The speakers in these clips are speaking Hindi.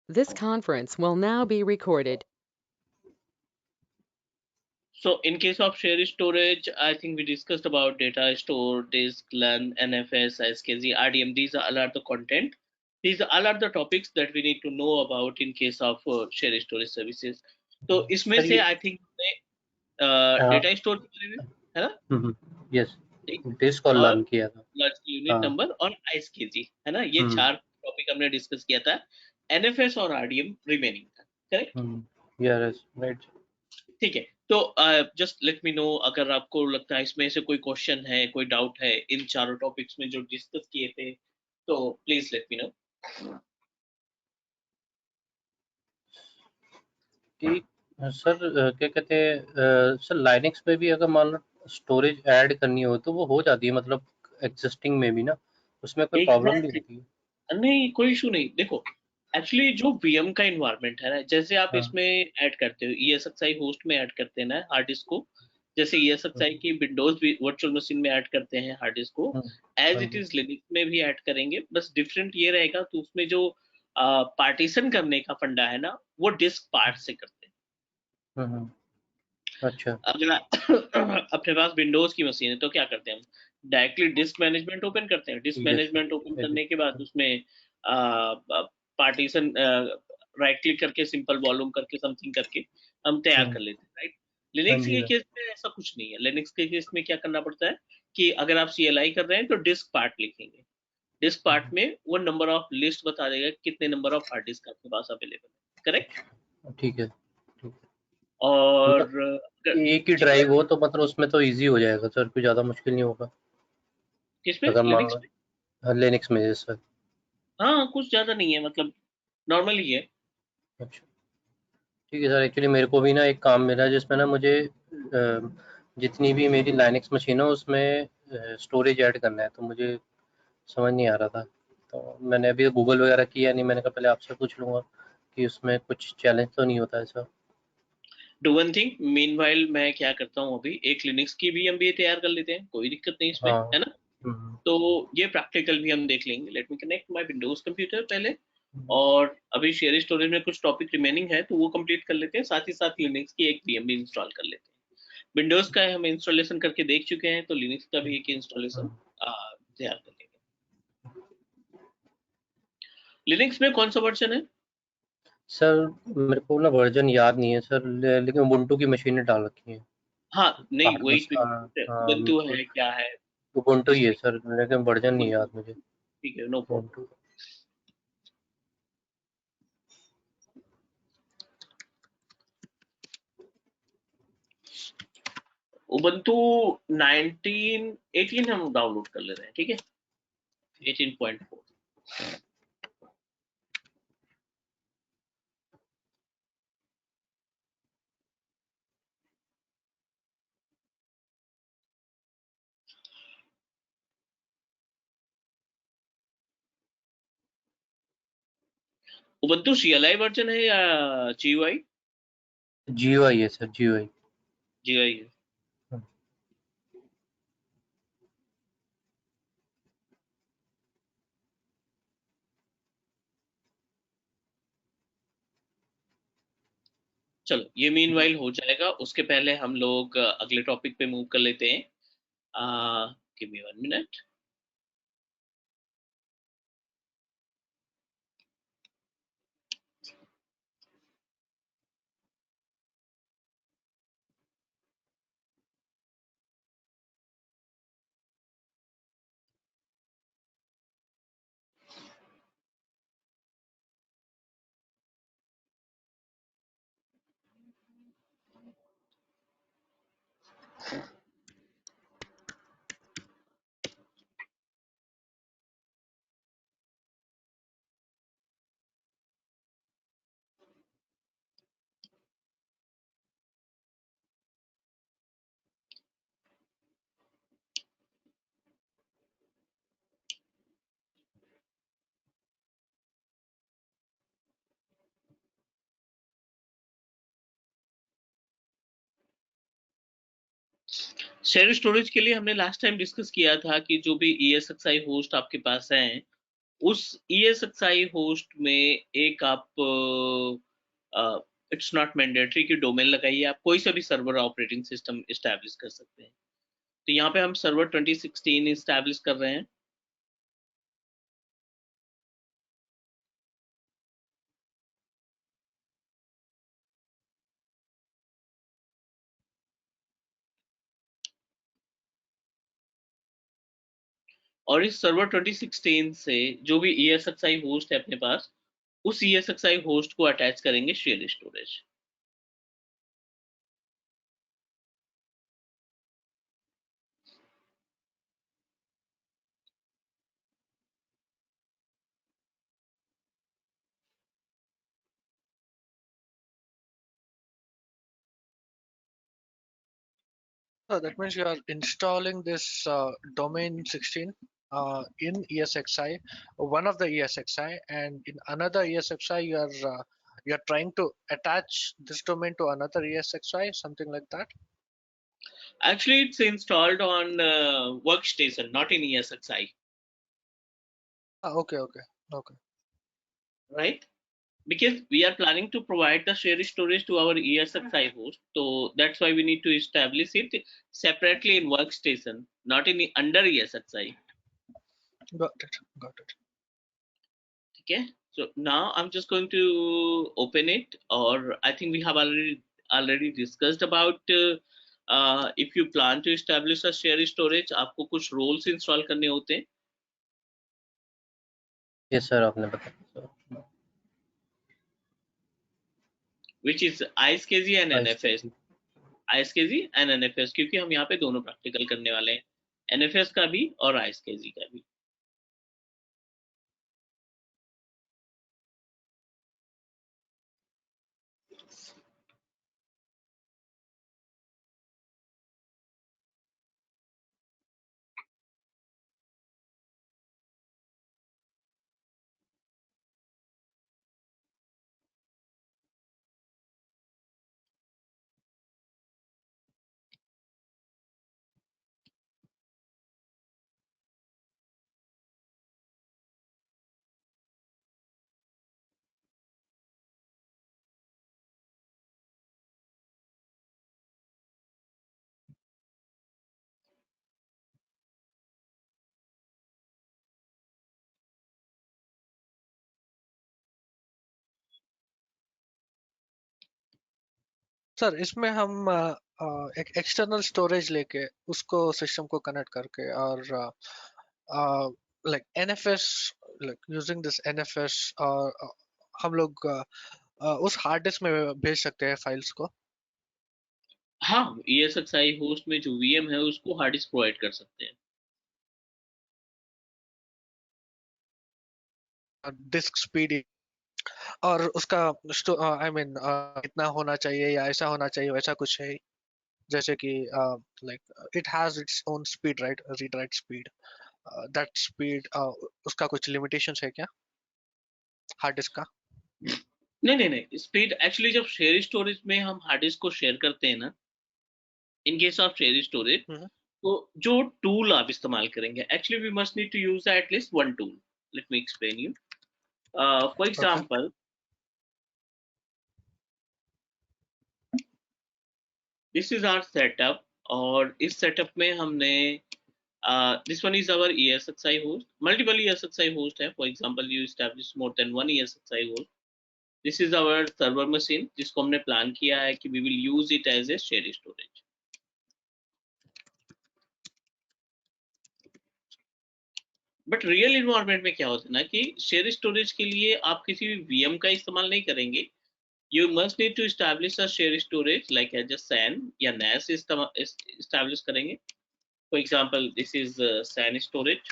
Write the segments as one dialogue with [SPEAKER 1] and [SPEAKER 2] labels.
[SPEAKER 1] This conference will now be recorded.
[SPEAKER 2] So in case of share storage, I think we discussed about data store, disk, LAN, NFS, SKZ, RDM. These are all are the content. These are all are the topics that we need to know about in case of share storage services. तो इसमें
[SPEAKER 3] सर
[SPEAKER 2] से
[SPEAKER 3] ये
[SPEAKER 2] I think डेटा स्टोर के बारे में है ना,
[SPEAKER 3] यस डिस्क और
[SPEAKER 2] और
[SPEAKER 3] लर्न किया था।
[SPEAKER 2] यूनिट
[SPEAKER 3] हाँ।
[SPEAKER 2] नंबर और आईएसकेजी है ना, ये चार टॉपिक हमने डिस्कस किया था। एनएफएस और आरडीएम रिमेनिंग था, करेक्ट?
[SPEAKER 3] Yes right.
[SPEAKER 2] ठीक है, तो जस्ट लेट मी नो अगर आपको लगता है इसमें से कोई क्वेश्चन है, कोई डाउट है इन चारों टॉपिक्स में जो डिस्कस किए थे, तो प्लीज लेट मी नो।
[SPEAKER 3] कि सर क्या कहते हैं सर लाइनक्स में भी अगर मान लो स्टोरेज ऐड करनी हो तो वो हो जाती है, मतलब एग्जिस्टिंग में भी ना, उसमें कोई प्रॉब्लम नहीं होती है?
[SPEAKER 2] नहीं, कोई इशू नहीं। देखो, एक्चुअली जो वीएम का इन्वायरमेंट है ना, जैसे आप
[SPEAKER 3] हाँ।
[SPEAKER 2] इसमें ऐड करते हो ईएसएक्सआई होस्ट में ऐड करते हैं ना हार्ड डिस्क को, जैसे ईएसएक्सआई की विंडोज भी वर्चुअल मशीन में ऐड करते हैं हार्ड डिस्क को, एज इट इज लिनक्स में भी ऐड करेंगे। बस डिफरेंट ये रहेगा, तो उसमें जो पार्टीशन करने का फंडा है ना, वो डिस्क पार्ट से करते हैं।
[SPEAKER 3] अच्छा।
[SPEAKER 2] अगर अपने पास विंडोज की मशीन है तो क्या करते हैं हम, डायरेक्टली डिस्क मैनेजमेंट ओपन करते हैं। डिस्क मैनेजमेंट ओपन करने के बाद उसमें पार्टीशन राइट क्लिक करके सिंपल वॉल्यूम करके समथिंग करके हम तैयार कर लेते हैं, राइट? लिनक्स के केस में ऐसा कुछ नहीं है। लिनक्स के केस में क्या करना पड़ता है कि अगर आप CLI कर रहे हैं तो डिस्क पार्ट लिखेंगे। डिस्क पार्ट में वो नंबर ऑफ लिस्ट बता देगा कितने नंबर ऑफ हार्ड डिस्क आपके पास अवेलेबल है, करेक्ट?
[SPEAKER 3] ठीक है।
[SPEAKER 2] और
[SPEAKER 3] मतलब एक ही ड्राइव हो तो मतलब उसमें तो इजी हो जाएगा सर, कोई ज़्यादा मुश्किल नहीं होगा
[SPEAKER 2] किसमें,
[SPEAKER 3] अगर मान
[SPEAKER 2] लिनक्स में?
[SPEAKER 3] लो लिनक्स में जैसे।
[SPEAKER 2] हाँ, कुछ ज्यादा नहीं है, मतलब नॉर्मल ही है।
[SPEAKER 3] अच्छा ठीक है सर, एक्चुअली मेरे को भी ना एक काम मिला जिसमें ना मुझे जितनी भी मेरी लाइनक्स मशीन है उसमें स्टोरेज ऐड करना है, तो मुझे समझ नहीं आ रहा था। तो मैंने अभी गूगल वगैरह किया नहीं, मैंने कहा पहले आपसे पूछ लूँगा कि उसमें कुछ चैलेंज तो नहीं होता ऐसा।
[SPEAKER 2] डू वन थिंग, मीनवाइल मैं क्या करता हूँ, अभी एक लिनक्स की भी हम भी तैयार कर लेते हैं, कोई दिक्कत नहीं इसमें,
[SPEAKER 3] हाँ।
[SPEAKER 2] है ना? तो ये प्रैक्टिकल भी हम देख लेंगे। Let me connect my Windows computer पहले, और अभी शेयर स्टोरेज में कुछ टॉपिक रिमेनिंग है तो वो कंप्लीट कर लेते हैं, साथ ही साथ लिनक्स की एक VM भी इंस्टॉल कर लेते हैं। विंडोज का हम इंस्टॉलेशन करके देख चुके हैं, तो लिनक्स का भी एक इंस्टॉलेशन तैयार कर लेंगे। लिनक्स में कौन सा वर्जन है?
[SPEAKER 3] सर मेरे को ना वर्जन याद नहीं है सर, लेकिन उबुंटू की मशीनें डाल रखी हैं।
[SPEAKER 2] हाँ, नहीं
[SPEAKER 3] आठ
[SPEAKER 2] वही
[SPEAKER 3] मस
[SPEAKER 2] तो,
[SPEAKER 3] हाँ
[SPEAKER 2] उबंटू है क्या है?
[SPEAKER 3] उबुंटू ही है सर, लेकिन वर्जन नहीं याद मुझे।
[SPEAKER 2] ठीक है, नो प्रॉब्लम।
[SPEAKER 3] उबुंटू।
[SPEAKER 2] उबंटू 18 हम डाउनलोड कर ले रहे हैं, ठीक है? 18.4। उबंटू CLI वर्जन है या GUI?
[SPEAKER 3] GUI है सर, GUI।
[SPEAKER 2] GUI है। चलो, ये मीनवाइल हो जाएगा, उसके पहले हम लोग अगले टॉपिक पे मूव कर लेते हैं। Give me 1 minute. Share storage के लिए हमने लास्ट टाइम डिस्कस किया था कि जो भी ESXi होस्ट आपके पास हैं उस ESXi होस्ट में एक आप इट्स नॉट मैंडेटरी कि डोमेन लगाइए, आप कोई सा भी सर्वर ऑपरेटिंग सिस्टम इस्टेब्लिश कर सकते हैं। तो यहाँ पे हम सर्वर 2016 इस्टेब्लिश कर रहे हैं। और इस सर्वर 2016 से जो भी ESXi होस्ट है अपने पास, उस ESXi होस्ट को अटैच करेंगे share storage.
[SPEAKER 4] So that means you are installing this domain 16 in ESXi, one of the ESXi, and in another ESXi you are trying to attach this domain to another ESXi, something like that.
[SPEAKER 2] Actually, it's installed on workstation, not in ESXi,
[SPEAKER 4] Okay.
[SPEAKER 2] right? Because we are planning to provide the share storage to our ESXi host, so that's why we need to establish it separately in workstation, not in under ESXi.
[SPEAKER 4] Got it.
[SPEAKER 2] Okay, so now I'm just going to open it, or I think we have already discussed about if you plan to establish a share storage, आपको कुछ roles install करने होते हैं।
[SPEAKER 3] Yes sir, आपने बताया।
[SPEAKER 2] Which is ISKZ and NFS,
[SPEAKER 3] ISKZ।
[SPEAKER 2] ISKZ and NFS, क्योंकि हम यहाँ पे दोनों प्रैक्टिकल करने वाले हैं, NFS का भी और ISKZ का भी।
[SPEAKER 4] सर इसमें हम एक एक्सटर्नल स्टोरेज लेके उसको सिस्टम को कनेक्ट करके और like NFS, like using this NFS, और हम लोग उस हार्ड डिस्क में भेज सकते हैं फाइल्स को।
[SPEAKER 2] हाँ, ESXi होस्ट में जो VM है उसको हार्ड डिस्क प्रोवाइड कर सकते हैं।
[SPEAKER 4] डिस्क स्पीड और उसका आई मीन इतना होना चाहिए या ऐसा होना चाहिए, वैसा कुछ है जैसे कि like it has its own speed, right? Read write speed, that speed, उसका कुछ लिमिटेशंस है क्या हार्ड डिस्क का?
[SPEAKER 2] नहीं, स्पीड एक्चुअली जब शेयर स्टोरेज में हम हार्ड डिस्क को शेयर करते हैं ना, in case of share storage, तो जो टूल आप इस्तेमाल करेंगे, actually we must need to use at least one tool. Let me explain you. For example, this is our setup, और इस सेटअप में हमने this one is our ESXi host, multiple ESXi host है। For example, you establish more than one ESXi host. This is our server machine जिसको हमने प्लान किया है कि we will use it as a share storage. But real environment में क्या होता है ना कि शेयर स्टोरेज के लिए आप किसी भी VM का इस्तेमाल नहीं करेंगे। You must need to establish a share storage like as a SAN या NAS establish करेंगे। For example, this is SAN storage,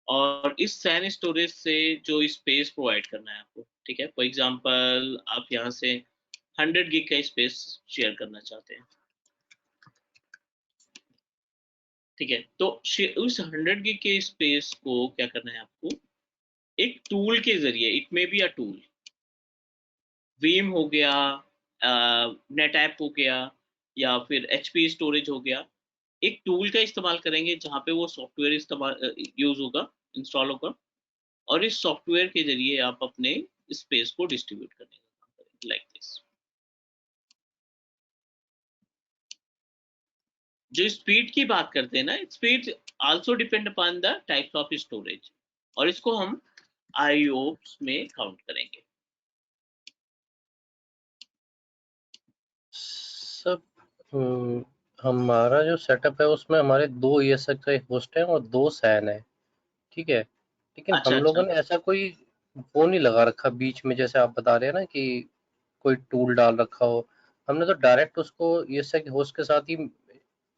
[SPEAKER 2] और इस SAN storage से जो स्पेस प्रोवाइड करना है आपको, ठीक है। For example, आप यहाँ से 100 GB का स्पेस शेयर करना चाहते हैं, ठीक है। तो उस 100 GB के स्पेस को क्या करना है आपको, एक टूल के जरिए, it may be a tool, Vim हो गया, नेटऐप हो गया, या फिर HP स्टोरेज हो गया, एक टूल का इस्तेमाल करेंगे जहाँ पे वो सॉफ्टवेयर इस्तेमाल यूज होगा, इंस्टॉल होगा, और इस सॉफ्टवेयर के जरिए आप अपने स्पेस को डिस्ट्रीब्यूट करने का काम करेंगे, लाइक दिस। जो स्पीड की बात करते हैं ना, speed also depend upon the types of storage, और इसको हम आईओप्स में काउंट करेंगे।
[SPEAKER 3] सब हमारा जो सेटअप है उसमें हमारे 2 ESXi होस्ट हैं और 2 SAN है, ठीक है। लेकिन
[SPEAKER 2] अच्छा
[SPEAKER 3] हम लोगों
[SPEAKER 2] अच्छा।
[SPEAKER 3] ने ऐसा कोई वो नहीं लगा रखा बीच में, जैसे आप बता रहे हैं ना कि कोई टूल डाल रखा हो। हमने तो डायरेक्ट उसको ESXi होस्ट के साथ ही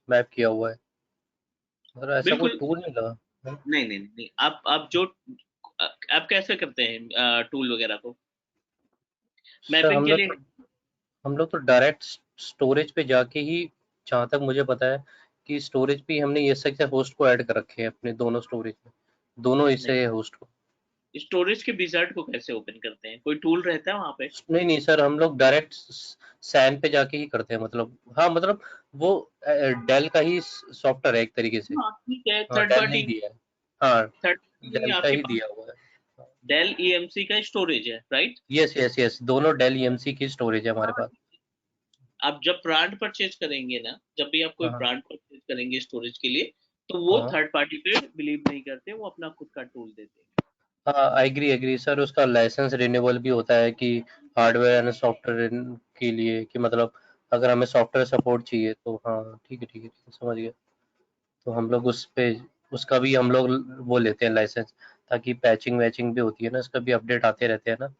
[SPEAKER 3] मैप किया हुआ है, मतलब ऐसा कोई
[SPEAKER 2] बिल्कुल।
[SPEAKER 3] टूल नहीं लगा।
[SPEAKER 2] नहीं नहीं नहीं, आप जो आप कैसे करते हैं टूल वगैरह को
[SPEAKER 3] सर
[SPEAKER 2] मैपिंग के लिए?
[SPEAKER 3] हम लोग तो डायरेक्ट स्टोरेज पे जाके ही, जहाँ तक मुझे पता है कि स्टोरेज पे ही हमने ESXi होस्ट को ऐड कर रखे हैं अपने दोनों स्टोरेज में, दोनों
[SPEAKER 2] नहीं,
[SPEAKER 3] ESXi होस्ट को।
[SPEAKER 2] स्टोरेज के विजार्ड को कैसे ओपन करते हैं? कोई टूल रहता है वहां पे?
[SPEAKER 3] नहीं नहीं सर, हम लोग डायरेक्ट सैन पे जाके ही करते हैं, मतलब हाँ, मतलब वो डेल का ही सॉफ्टवेयर है एक तरीके से।
[SPEAKER 2] हाँ ठीक है,
[SPEAKER 3] हाँ,
[SPEAKER 2] थर्ड
[SPEAKER 3] डेल ने ही
[SPEAKER 2] पार्टी।
[SPEAKER 3] दिया है। हाँ,
[SPEAKER 2] थर्ड पार्टी
[SPEAKER 3] डेल का
[SPEAKER 2] आपके
[SPEAKER 3] ही
[SPEAKER 2] पास
[SPEAKER 3] दिया हुआ है।
[SPEAKER 2] डेल ईएमसी का स्टोरेज है, राइट?
[SPEAKER 3] यस यस यस, दोनों डेल EMC की स्टोरेज है हमारे
[SPEAKER 2] हाँ।
[SPEAKER 3] पास।
[SPEAKER 2] आप जब ब्रांड परचेज करेंगे ना, जब भी आप कोई
[SPEAKER 3] हाँ
[SPEAKER 2] ब्रांड परचेज करेंगे स्टोरेज के लिए, तो वो
[SPEAKER 3] हाँ
[SPEAKER 2] थर्ड पार्टी पे बिलीव नहीं करते, वो अपना खुद का टूल देते हैं।
[SPEAKER 3] हाँ, एग्री एग्री सर, उसका लाइसेंस रिन्यूएबल भी होता है कि हार्डवेयर एंड सॉफ्टवेयर के लिए, कि मतलब अगर हमें सॉफ्टवेयर सपोर्ट चाहिए तो हाँ, ठीक है ठीक है ठीक है, समझ गया। तो हम लोग उस पे उसका भी हम लोग वो लेते हैं लाइसेंस, ताकि पैचिंग वैचिंग भी होती है ना, इसका भी अपडेट आते रहते हैं ना।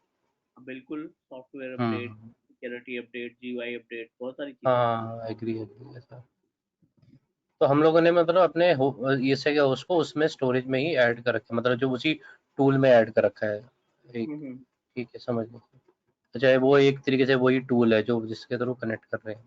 [SPEAKER 2] बिल्कुल, सॉफ्टवेयर अपडेट,
[SPEAKER 3] हम्म।
[SPEAKER 2] सिक्योरिटी अपडेट, जीयूआई अपडेट, बहुत सारी चीजें होती है।
[SPEAKER 3] हाँ, एग्री एग्री सर। तो हम लोगों ने मतलब अपने ये से क्या उसको उसमें स्टोरेज में ही ऐड कर रखा है, मतलब जो उसी टूल में ऐड कर रखा है एक।
[SPEAKER 2] हम्म।
[SPEAKER 3] ठीक है, समझ गया। अच्छा, वो एक तरीके से वही टूल है जो जिसके थ्रू कनेक्ट कर रहे हैं।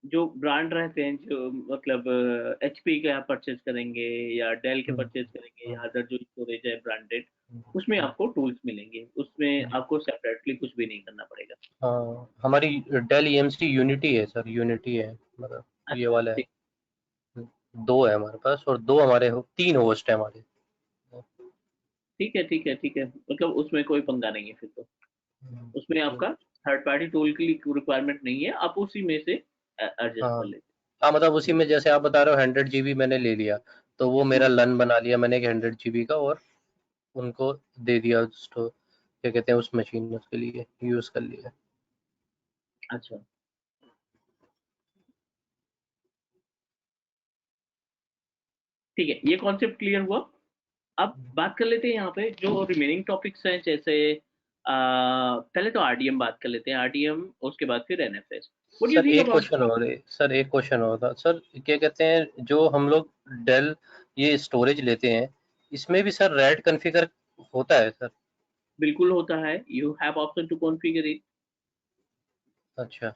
[SPEAKER 2] जो ब्रांड रहते हैं, जो मतलब एचपी के आप परचेज करेंगे या डेल के
[SPEAKER 3] हम्म,
[SPEAKER 2] परचेज करेंगे
[SPEAKER 3] हम्म,
[SPEAKER 2] या अदर जो स्टोरेज है ब्रांडेड,
[SPEAKER 3] हम्म,
[SPEAKER 2] उसमें
[SPEAKER 3] हम्म,
[SPEAKER 2] आपको टूल्स मिलेंगे, उसमें
[SPEAKER 3] हम्म।
[SPEAKER 2] आपको सेपरेटली कुछ भी नहीं करना पड़ेगा।
[SPEAKER 3] हाँ, हमारी डेल EMC यूनिटी है सर, यूनिटी है, मतलब ये
[SPEAKER 2] अच्छा
[SPEAKER 3] वाला है।
[SPEAKER 2] ठीक।
[SPEAKER 3] दो है हमारे पास, और दो हमारे तीन होस्ट है हमारे।
[SPEAKER 2] ठीक है ठीक है ठीक है, मतलब उसमें कोई पंगा नहीं है फिर तो। उसमें
[SPEAKER 3] हम्म।
[SPEAKER 2] आपका थर्ड पार्टी टूल की रिक्वायरमेंट नहीं है, आप उसी में से एडजस्ट
[SPEAKER 3] हाँ
[SPEAKER 2] कर लेते
[SPEAKER 3] हाँ, मतलब उसी में जैसे आप बता रहे हो 100 GB मैंने ले लिया, तो वो
[SPEAKER 2] हैं।
[SPEAKER 3] मेरा लन बना लिया मैंने एक 100 GB का, और उनको दे दिया उसको, क्या कहते हैं, उस मशीन में उसके लिए यूज कर लिया।
[SPEAKER 2] अच्छा ठीक है, ये कॉन्सेप्ट क्लियर हुआ। अब बात कर लेते हैं यहाँ पे जो रिमेनिंग टॉपिक्स हैं, जैसे पहले तो आरडीएम बात कर लेते हैं, आरडीएम, उसके बाद फिर NFS. What do you
[SPEAKER 3] sir
[SPEAKER 2] think
[SPEAKER 3] एक
[SPEAKER 2] अबाउट?
[SPEAKER 3] क्वेश्चन और है सर, एक क्वेश्चन और था सर, क्या कहते हैं, जो हम लोग डेल ये स्टोरेज लेते हैं, इसमें भी सर रैड कॉन्फ़िगर होता है सर?
[SPEAKER 2] बिल्कुल होता है, you have option to configure it.
[SPEAKER 3] अच्छा,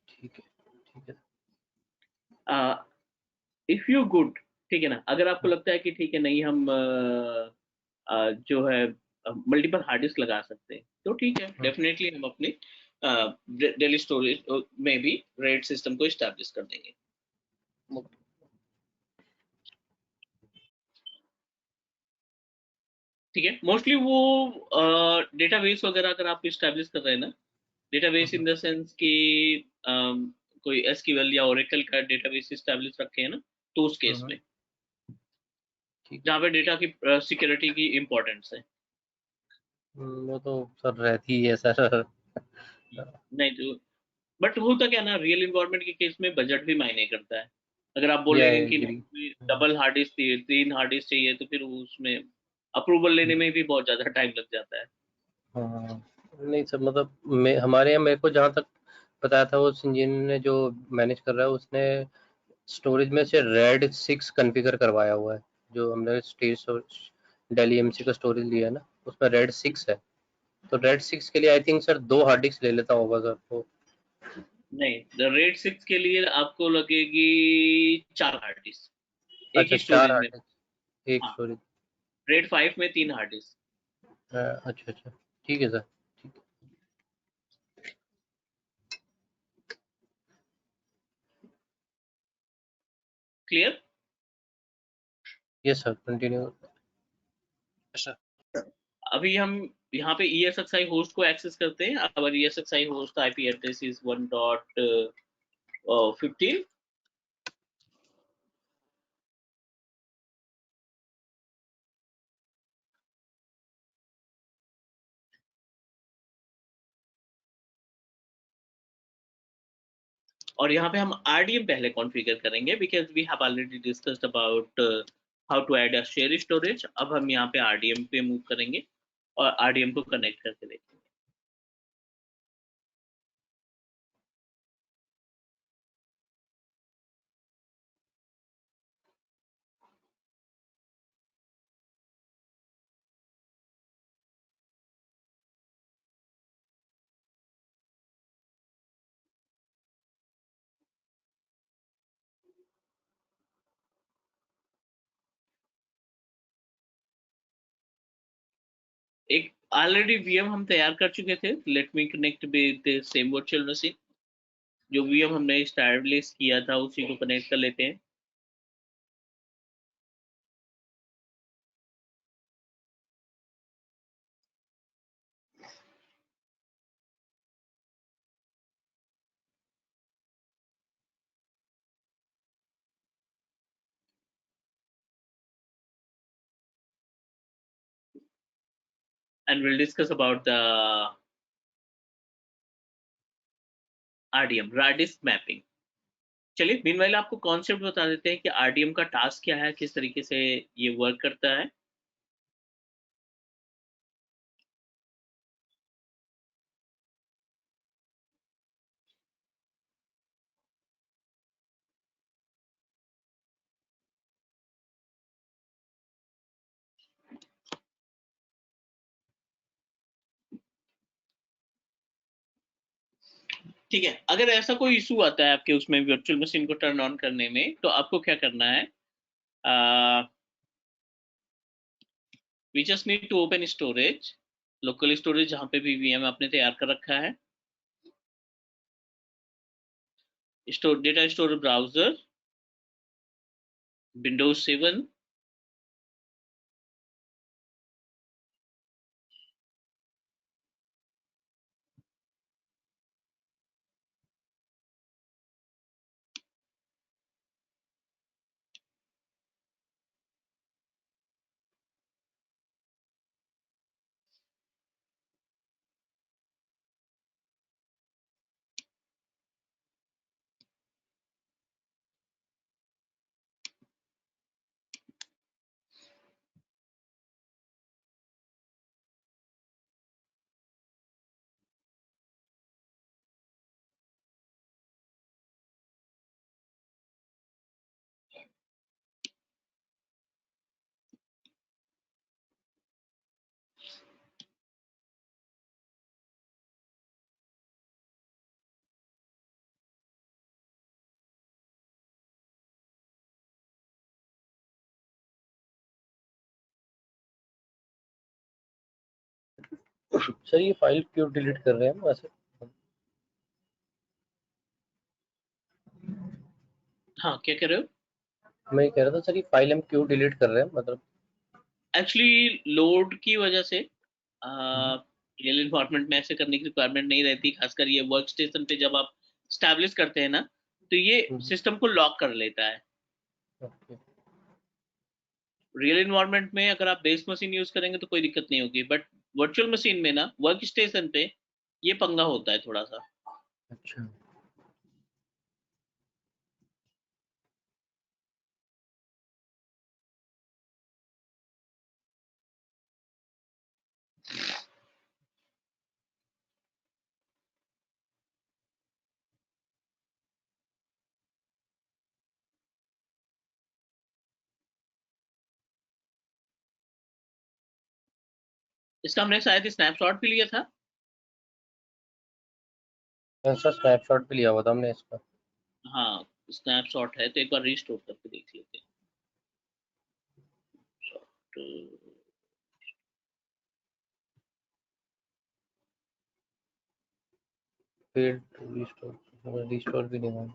[SPEAKER 3] ठीक है ठीक है।
[SPEAKER 2] इफ यू गुड, ठीक है ना, अगर आपको लगता है कि ठीक है, नहीं हम जो है मल्टीपल हार्ड डिस्क लगा सकते हैं, तो ठीक है,
[SPEAKER 3] हम्म,
[SPEAKER 2] डेफिनेटली हम अपने डेली स्टोरेज में भी रेड सिस्टम को इस्टेब्लिश कर देंगे। ठीक है, मोस्टली वो डेटाबेस वगैरह अगर आप इस्टेब्लिश कर रहे हैं ना, डेटाबेस इन द सेंस कि कोई एसक्यूएल या ओरेकल का डेटाबेस इस्टेब्लिश रखे हैं ना, तो उस केस
[SPEAKER 3] हम्म,
[SPEAKER 2] में
[SPEAKER 3] ठीक है।
[SPEAKER 2] जहाँ पे डेटा की सिक्योरिटी की इंपॉर्टेंस है।
[SPEAKER 3] वो तो सर रहती ही है सर।
[SPEAKER 2] नहीं तो, बट होता क्या ना, रियल इन्वायरमेंट के केस में बजट भी मायने करता है। अगर आप
[SPEAKER 3] या
[SPEAKER 2] बोलेंगे कि
[SPEAKER 3] एग्री।
[SPEAKER 2] नहीं डबल हार्ड डिस्क चाहिए, 3 हार्ड डिस्क चाहिए, तो फिर उसमें अप्रूवल लेने में भी बहुत ज्यादा टाइम लग जाता है।
[SPEAKER 3] हाँ, नहीं सर, मतलब हमारे यहाँ मेरे को जहाँ तक बताया था, उस इंजीनियर ने जो मैनेज कर रहा है उसने स्टोरेज में से रेड 6 कॉन्फ़िगर करवाया हुआ है। जो हमने स्टेज डेल EMC का स्टोरेज लिया है ना, उसमें रेड 6 है। तो रेड 6 के लिए I think sir 2 hard disk ले लेता होगा सर तो।
[SPEAKER 2] नहीं, द रेट 6 के लिए आपको लगेगी 4 हार्ड डिस्क एक
[SPEAKER 3] अच्छा,
[SPEAKER 2] ही
[SPEAKER 3] 4
[SPEAKER 2] स्टोरेज
[SPEAKER 3] हार्ड
[SPEAKER 2] में।
[SPEAKER 3] डिस्क एक
[SPEAKER 2] हाँ,
[SPEAKER 3] स्टोरेज।
[SPEAKER 2] रेट 5 में 3 हार्ड डिस्क।
[SPEAKER 3] अच्छा अच्छा, ठीक है sir.
[SPEAKER 2] Clear?
[SPEAKER 3] Yes sir, continue.
[SPEAKER 2] अभी हम यहाँ पे ESXi होस्ट को एक्सेस करते हैं। अगर ESXi host IP address is 1.15, और यहाँ पे हम RDM पहले कॉन्फ़िगर करेंगे because we have already discussed about how to add a share storage. अब हम यहाँ पे RDM पे मूव करेंगे और RDM को कनेक्ट करके देखेंगे। एक ऑलरेडी VM हम तैयार कर चुके थे। Let me connect with same virtual machine. जो VM हमने एस्टैब्लिश किया था उसी को कनेक्ट कर लेते हैं। And we'll discuss about the RDM, Radix mapping। चलिए मीनवाइल आपको कॉन्सेप्ट बता देते हैं कि RDM का टास्क क्या है, किस तरीके से ये वर्क करता है। ठीक है, अगर ऐसा कोई इशू आता है आपके उसमें वर्चुअल मशीन को टर्न ऑन करने में, तो आपको क्या करना है? We just need to open storage, local storage जहाँ पे भी VM आपने तैयार कर रखा है। Store data store browser Windows 7,
[SPEAKER 3] sir ये फाइल क्यों डिलीट कर रहे हैं हम वैसे?
[SPEAKER 2] हाँ क्या कह रहे हो?
[SPEAKER 3] मैं कह रहा था सर ये फाइल हम क्यों डिलीट कर रहे हैं, मतलब
[SPEAKER 2] एक्चुअली लोड की वजह से रियल इन्वायरमेंट में ऐसे करने की रिक्वायरमेंट नहीं रहती, खासकर ये वर्क स्टेशन पे जब आप स्टैब्लिश करते हैं ना, तो ये सिस्टम को लॉक कर लेता है।
[SPEAKER 3] ओके।
[SPEAKER 2] रियल इन्वायरमेंट में अगर आप बेस मशीन यूज करेंगे तो कोई दिक्कत नहीं होगी, बट वर्चुअल मशीन में ना, वर्क स्टेशन पे ये पंगा होता है थोड़ा सा।
[SPEAKER 3] अच्छा,
[SPEAKER 2] इसका हमने शायद स्नैपशॉट भी लिया था।
[SPEAKER 3] ऐसा स्नैपशॉट भी लिया हुआ था हमने इसका।
[SPEAKER 2] हाँ स्नैपशॉट है, तो एक बार रिस्टोर करके देख लेते हैं। तो
[SPEAKER 3] फेल्ड टू रिस्टोर भी नहीं हुआ।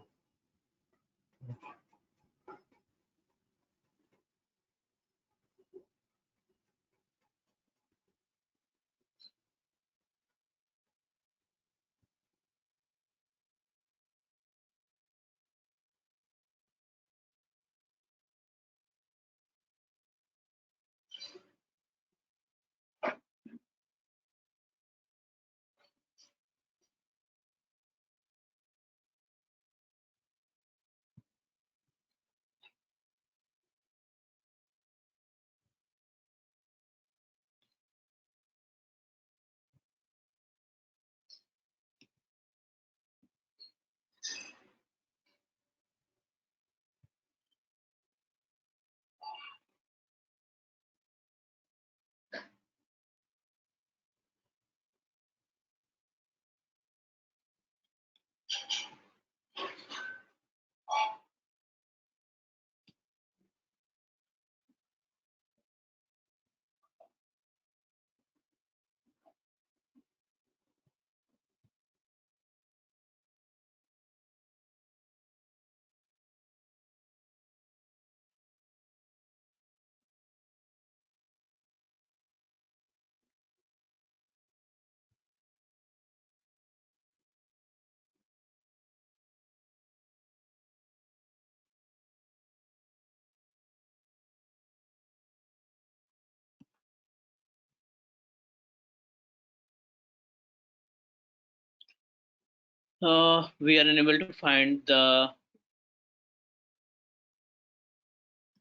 [SPEAKER 2] We are unable to find the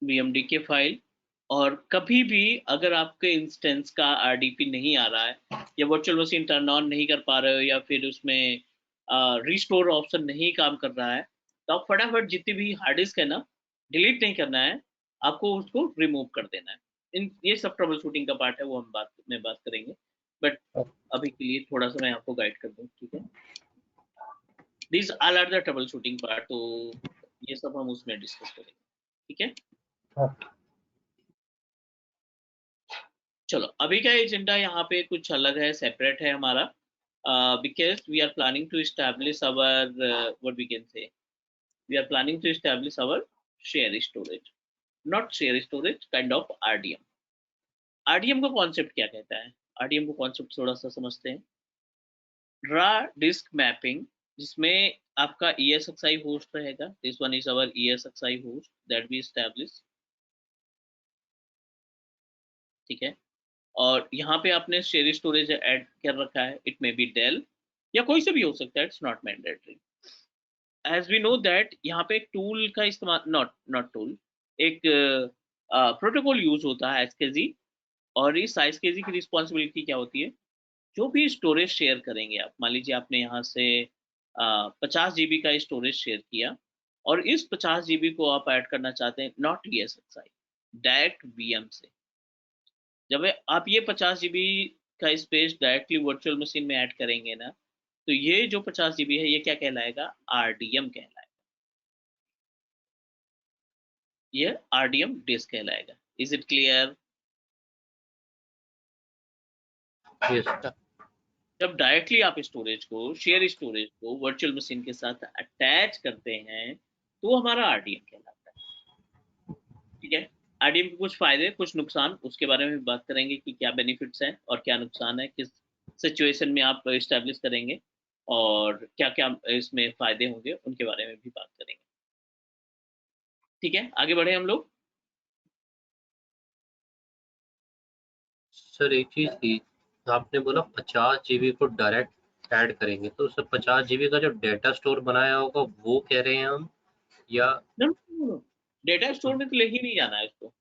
[SPEAKER 2] BMDK file. और कभी भी अगर आपके इंस्टेंस का RDP नहीं आ रहा है या वर्चुअल मशीन टर्न ऑन नहीं कर पा रहे हो या फिर उसमें रिस्टोर ऑप्शन नहीं काम कर रहा है, तो आप फटाफट जितनी भी हार्ड डिस्क है ना, डिलीट नहीं करना है, आपको उसको रिमूव कर देना है। ये सब ट्रबल शूटिंग का पार्ट है, वो हम बात करेंगे, बट अभी के लिए थोड़ा सा मैं आपको गाइड कर दूं, ठीक है। This all are the troubleshooting part, तो ये सब हम उसमें डिस्कस करेंगे, ठीक है। चलो, अभी का एजेंडा यहाँ पे कुछ अलग है, सेपरेट है हमारा, because we are planning to establish our what we can say, we are planning to establish our share storage, not share storage, kind of RDM। RDM का कॉन्सेप्ट क्या कहता है? RDM का कॉन्सेप्ट थोड़ा सा समझते हैं। रा डिस्क मैपिंग, जिसमें आपका ESXi होस्ट रहेगा। This one is our ESXi host that we establish, ठीक है। और यहाँ पे आपने शेयर स्टोरेज ऐड कर रखा है, इट मे बी डेल या कोई से भी हो सकता है, it's not mandatory. As we know that यहाँ पे एक टूल का इस्तेमाल, नॉट टूल, एक प्रोटोकॉल यूज होता है SKG, और इस SKG की रिस्पॉन्सिबिलिटी क्या होती है? जो भी स्टोरेज शेयर करेंगे आप, मान लीजिए आपने यहाँ से 50 GB का स्टोरेज शेयर किया, और इस 50 GB को आप ऐड करना चाहते हैं नॉट ESXi, डायरेक्ट VM से। जब आप ये 50 GB का स्पेस डायरेक्टली वर्चुअल मशीन में ऐड करेंगे ना, तो ये जो 50 GB है, ये क्या कहलाएगा? RDM कहलाएगा, ये RDM डिस्क कहलाएगा। Is it clear?
[SPEAKER 3] yes,
[SPEAKER 2] जब डायरेक्टली आप स्टोरेज को, शेयर स्टोरेज को वर्चुअल मशीन के साथ अटैच करते हैं, तो हमारा RDM कहलाता है, ठीक है। RDM के कुछ फायदे, कुछ नुकसान, उसके बारे में भी बात करेंगे कि क्या बेनिफिट्स हैं और क्या नुकसान है, किस सिचुएशन में आप इस्टेब्लिश करेंगे, और क्या क्या इसमें फायदे होंगे, उनके बारे में भी बात करेंगे, ठीक है। आगे बढ़े हम लोग।
[SPEAKER 3] सर एक चीज थी, आपने बोला 50 GB को डायरेक्ट ऐड करेंगे, तो सर 50 GB का जो डेटा स्टोर बनाया होगा वो कह रहे हैं हम, या?
[SPEAKER 2] डेटा स्टोर में तो ले ही नहीं जाना है इसको।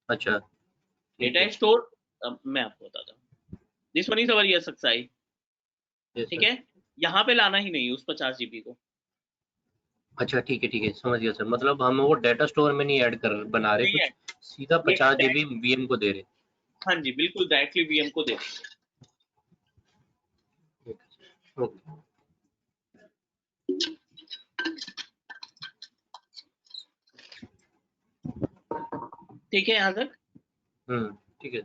[SPEAKER 3] अच्छा,
[SPEAKER 2] डेटा स्टोर मैं आपको बताता हूँ, this one is our ESXi, ठीक है। यहाँ पे लाना ही नहीं उस 50 GB को।
[SPEAKER 3] अच्छा ठीक है, समझ गया सर। मतलब हम वो डेटा स्टोर में नहीं ऐड कर बना रहे,
[SPEAKER 2] नहीं है,
[SPEAKER 3] कुछ सीधा
[SPEAKER 2] ये
[SPEAKER 3] 50 GB VM को दे रहे।
[SPEAKER 2] हाँ जी, बिल्कुल डायरेक्टली VM को दे देंगे।
[SPEAKER 3] ओके,
[SPEAKER 2] ठीक है यहाँ तक?
[SPEAKER 3] ठीक है।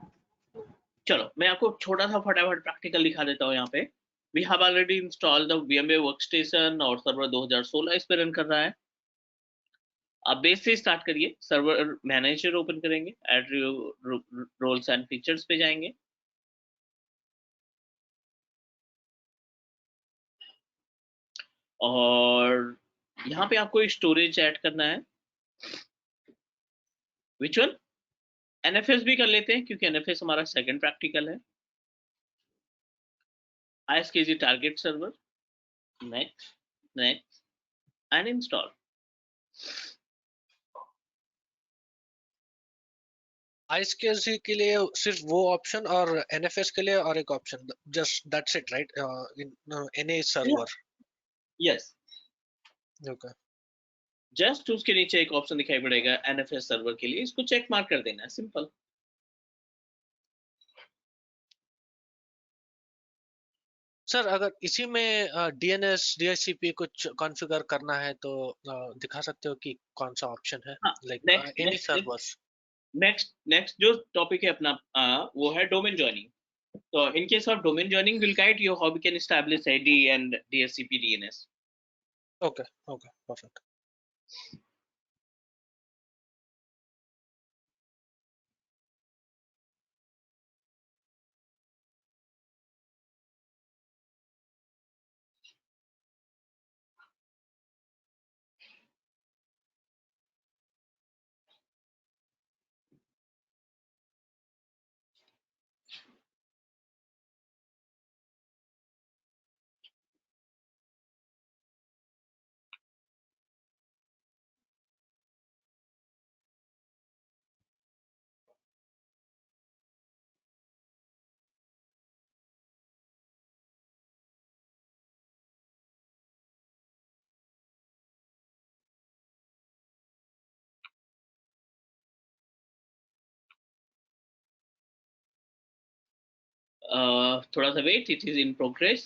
[SPEAKER 2] चलो, मैं आपको छोटा सा फटाफट प्रैक्टिकल दिखा देता हूँ। यहाँ पे we have already installed the VMware workstation, और सर्वर 2016 इस पे रन कर रहा है। आप बेस से स्टार्ट करिए, सर्वर मैनेजर ओपन करेंगे, एड रोल्स एंड फीचर्स पे जाएंगे, और यहाँ पे आपको स्टोरेज ऐड करना है। Which one? NFS भी कर लेते हैं, क्योंकि NFS हमारा सेकंड प्रैक्टिकल है। ISKG target server, next and install.
[SPEAKER 4] ISKG के लिए सिर्फ वो ऑप्शन, और NFS के लिए और एक option, just that's it right? In NA server.
[SPEAKER 2] Yes,
[SPEAKER 4] okay,
[SPEAKER 2] just उसके नीचे एक ऑप्शन दिखाई पड़ेगा NFS सर्वर के लिए, इसको चेक मार्क कर देना है, सिंपल।
[SPEAKER 4] सर अगर इसी में डीएनएस डीएचसीपी कुछ कॉन्फ़िगर करना है तो दिखा सकते हो कि कौन सा ऑप्शन है,
[SPEAKER 2] हाँ,
[SPEAKER 4] लाइक एनी सर्वर्स?
[SPEAKER 2] नेक्स्ट जो टॉपिक है अपना, वो है domain joining. So in case of domain joining, we'll guide you how we can establish ID and DHCP DNS.
[SPEAKER 4] Okay, okay, perfect.
[SPEAKER 2] थोड़ा सा wait, it is in progress.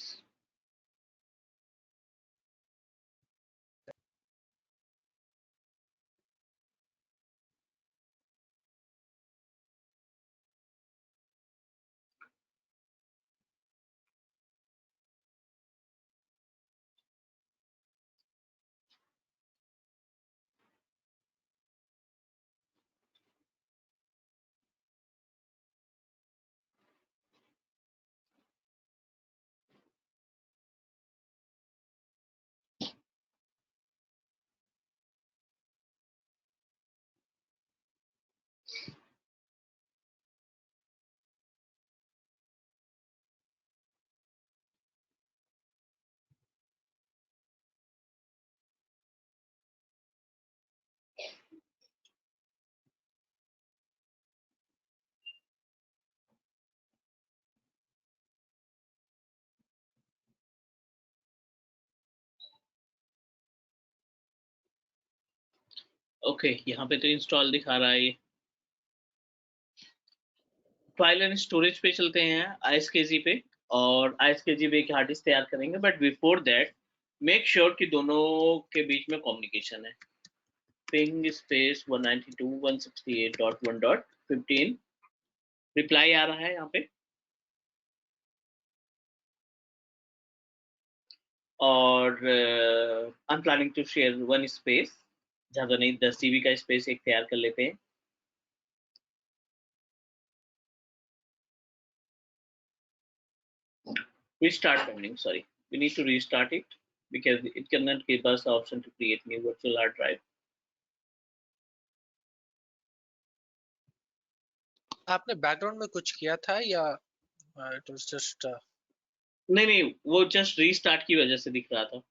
[SPEAKER 2] Okay, यहाँ पे तो इंस्टॉल दिखा रहा है ये. फाइल एंड स्टोरेज पे चलते हैं, ISKG पे. और ISKG पे एक हार्ड डिस्क तैयार करेंगे, but before that make sure कि दोनों के बीच में कम्युनिकेशन है. पिंग स्पेस 192.168.1.15 रिप्लाई आ रहा है यहाँ पे. और I am planning to share one space, ज़्यादा नहीं, 10 GB का स्पेस एक तैयार कर लेते हैं. Restart pending, sorry, we need to restart it because it cannot give us the option to create new virtual hard drive.
[SPEAKER 4] आपने बैकग्राउंड में कुछ किया था या इट वाज जस्ट?
[SPEAKER 2] नहीं नहीं, वो जस्ट रीस्टार्ट की वजह से दिख रहा था.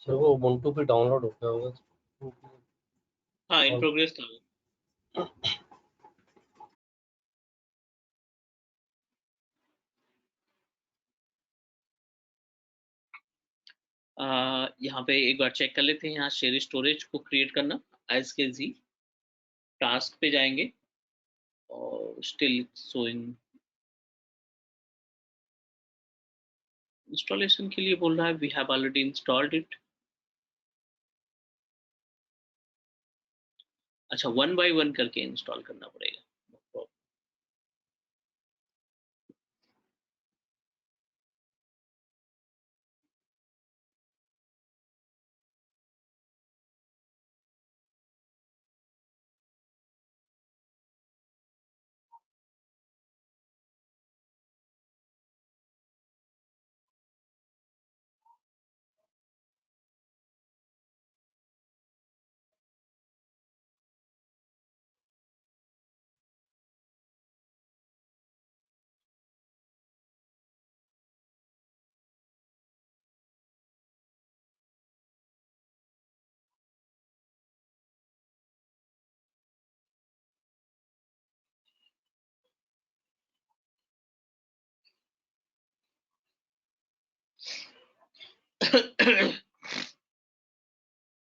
[SPEAKER 3] सर वो उबुंटू पे डाउनलोड हो गया होगा।
[SPEAKER 2] हाँ, इन प्रोग्रेस था वो। यहाँ पे एक बार चेक कर लेते हैं, यहाँ शेयर स्टोरेज को क्रिएट करना एज के जी टास्क पे जाएंगे और स्टिल शोइंग इंस्टॉलेशन के लिए बोल रहा है we have already installed it. अच्छा, 1 बाय 1 करके इंस्टॉल करना पड़ेगा।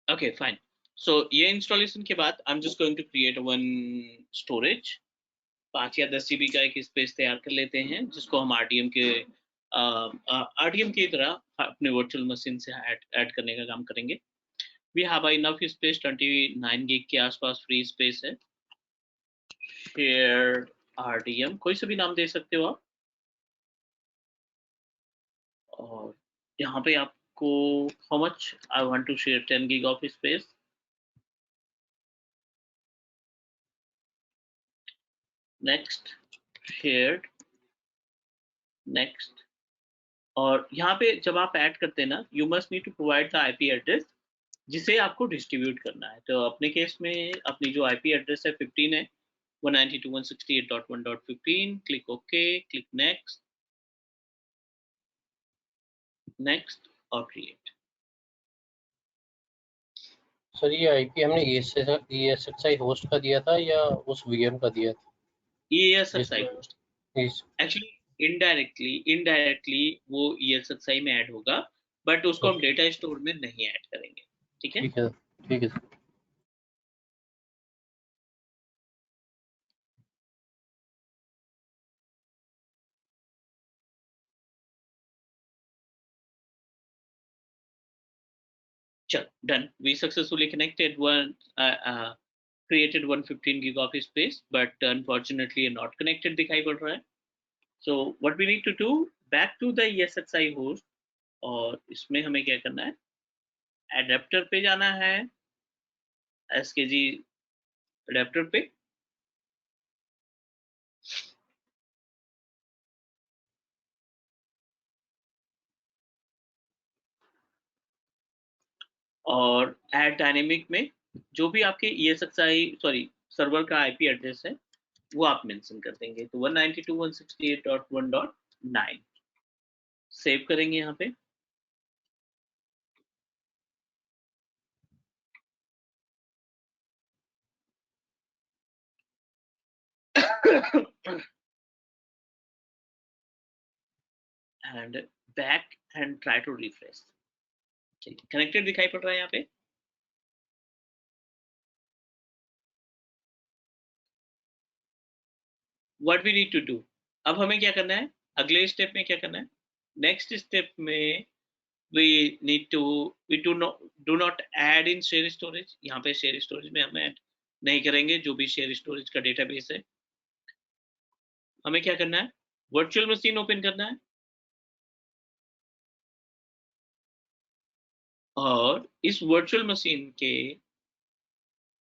[SPEAKER 2] Okay fine. सो ये इंस्टॉलेशन के बाद I am just going to create one storage. 5 या 10 जीबी का एक स्पेस तैयार कर लेते हैं जिसको हम आरडीएम की तरह अपने वर्चुअल मशीन से ऐड करने का काम करेंगे। We have enough space, 29 gig के आसपास फ्री स्पेस है। शेयर आरडीएम कोई सा भी नाम दे सकते हो आप। और यहाँ पे आपको how much I want to share 10 gig of space. Next, shared, next. और यहाँ पे जब आप ऐड करते हैं ना, you must need to provide the IP address जिसे आपको डिस्ट्रीब्यूट करना है। तो अपने केस में अपनी जो आईपी एड्रेस है 15 है, 192.168.1.15। Click okay, click next, next और क्रिएट।
[SPEAKER 3] सर ये आईपी हमने ESXi होस्ट का दिया था या उस वीएम का दिया था?
[SPEAKER 2] ESXi होस्ट
[SPEAKER 3] इस
[SPEAKER 2] एक्चुअली इनडायरेक्टली वो ESXi में ऐड होगा, बट उसको हम डेटा स्टोर में नहीं ऐड करेंगे। ठीक है,
[SPEAKER 3] ठीक है, ठीक है सर।
[SPEAKER 2] चलो done. We successfully connected created 115 gig of space, but unfortunately not connected दिखाई पड़ रहा है। So what we need to do, back to the ESXi host, और इसमें हमें क्या करना है, एडेप्टर पे जाना है, SKG एडेप्टर पे, और ऐड डायनेमिक में जो भी आपके ESXi सर्वर का आईपी एड्रेस है वो आप मेंशन कर देंगे। तो 192.168.1.9 सेव करेंगे यहाँ पे। And back and try to refresh. Connected दिखाई पड़ रहा है यहाँ पे। What we need to do, अब हमें क्या करना है, अगले स्टेप में क्या करना है, नेक्स्ट स्टेप में we need to we do not add in share storage। यहाँ पे शेयर स्टोरेज में हम ऐड नहीं करेंगे, जो भी शेयर स्टोरेज का डेटाबेस है। हमें क्या करना है, वर्चुअल मशीन ओपन करना है और इस वर्चुअल मशीन के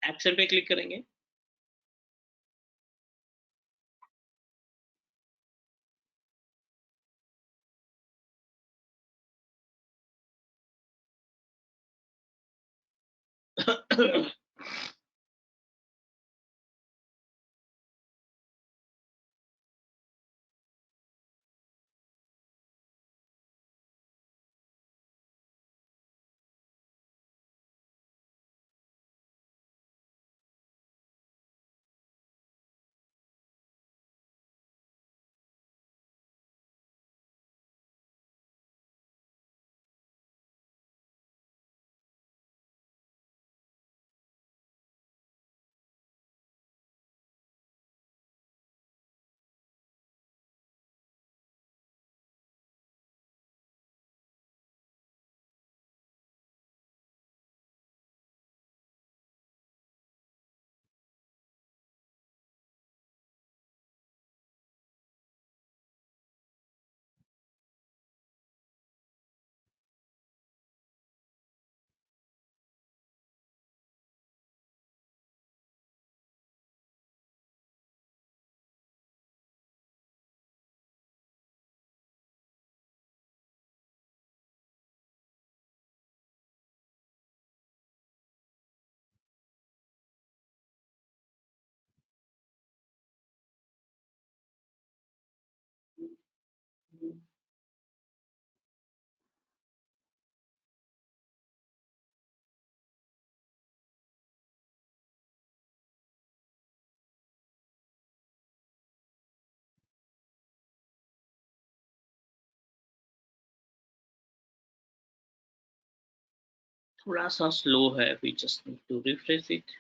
[SPEAKER 2] एक्शन पे क्लिक करेंगे। थोड़ा सा स्लो है, we just need to refresh it.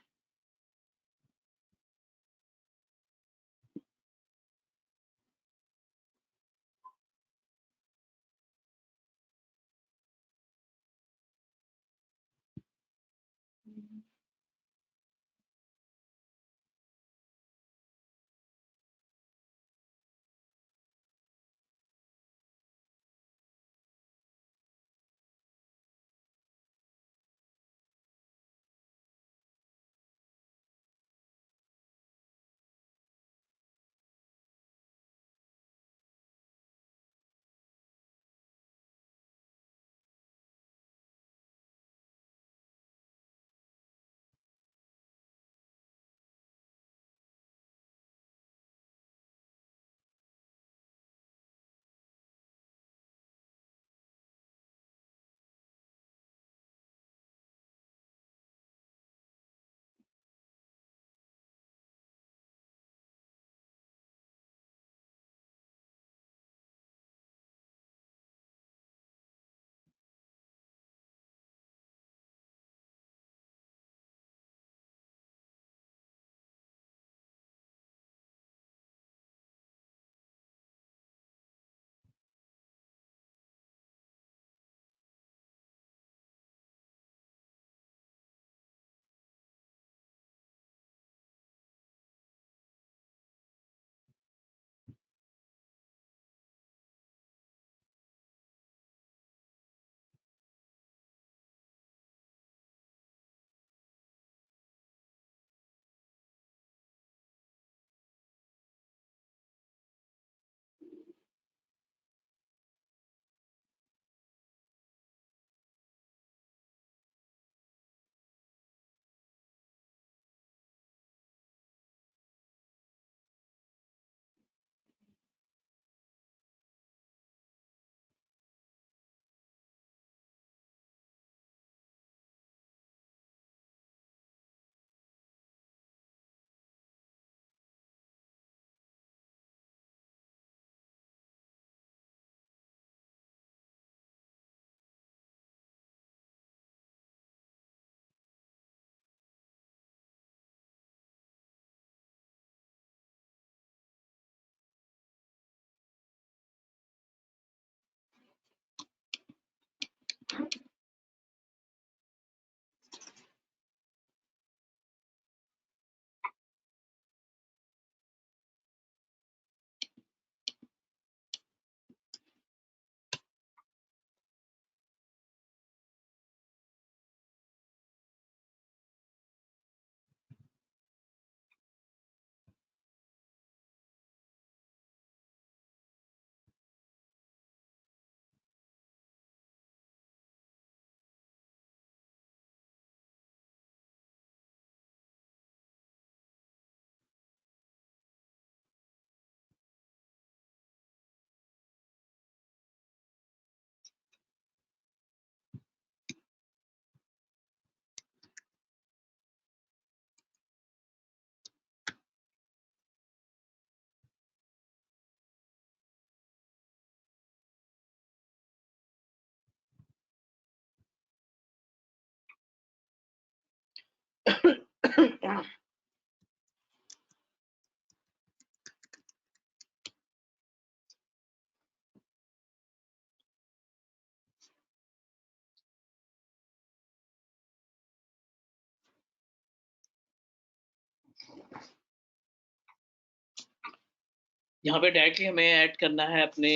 [SPEAKER 2] यहाँ पे डायरेक्टली हमें ऐड करना है अपने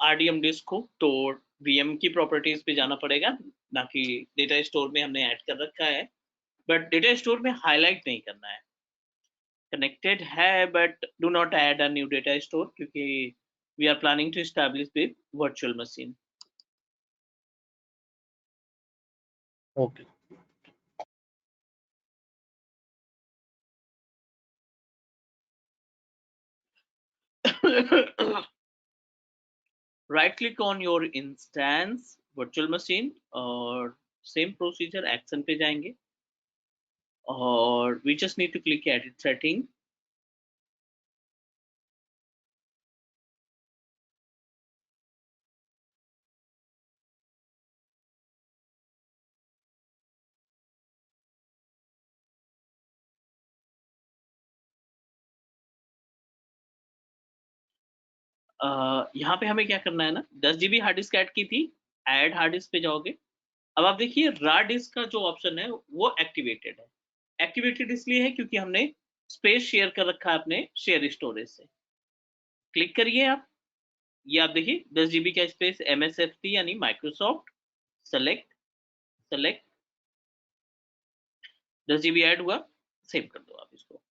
[SPEAKER 2] RDM डिस्क को, तो VM की प्रॉपर्टीज पे जाना पड़ेगा, ना कि डेटा स्टोर में हमने ऐड कर रखा है, बट डेटा स्टोर में हाईलाइट नहीं करना है। कनेक्टेड है but do not add a new data store, क्योंकि we are planning to establish with virtual machine.
[SPEAKER 3] Okay.
[SPEAKER 2] Right click on your instance virtual machine और सेम प्रोसीजर एक्शन पे जाएंगे और we just need to click edit setting। यहाँ पे हमें क्या करना है ना, 10 GB हार्ड डिस्क ऐड की थी, ऐड हार्ड डिस्क पे जाओगे। अब आप देखिए रा डिस्क का जो ऑप्शन है वो एक्टिवेटेड है। एक्टिवेटेड इसलिए है क्योंकि हमने स्पेस शेयर कर रखा है अपने शेयर स्टोरेज से। क्लिक करिए आप, ये आप देखिए 10 GB का स्पेस MSFT यानी Microsoft, select select 10 GB add हुआ, सेव कर दो आप इसको।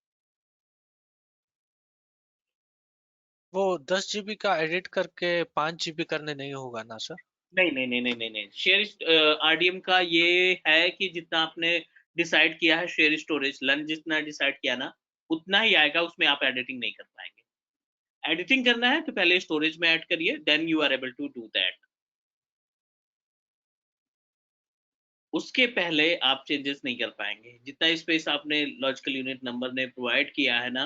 [SPEAKER 4] वो 10 GB का एडिट करके 5 GB करने नहीं होगा ना सर?
[SPEAKER 2] नहीं नहीं नहीं नहीं नहीं नहीं, शेयर RDM का ये है कि जितना आपने डिसाइड किया है शेयर स्टोरेज लन जितना डिसाइड किया ना, उतना ही आएगा, उसमें आप एडिटिंग नहीं कर पाएंगे। एडिटिंग करना है तो पहले स्टोरेज में ऐड करिए, then you are able to do that. उसके पहले आप चेंजेस नहीं कर पाएंगे। जितना स्पेस आपने लॉजिकल यूनिट नंबर ने प्रोवाइड किया है ना,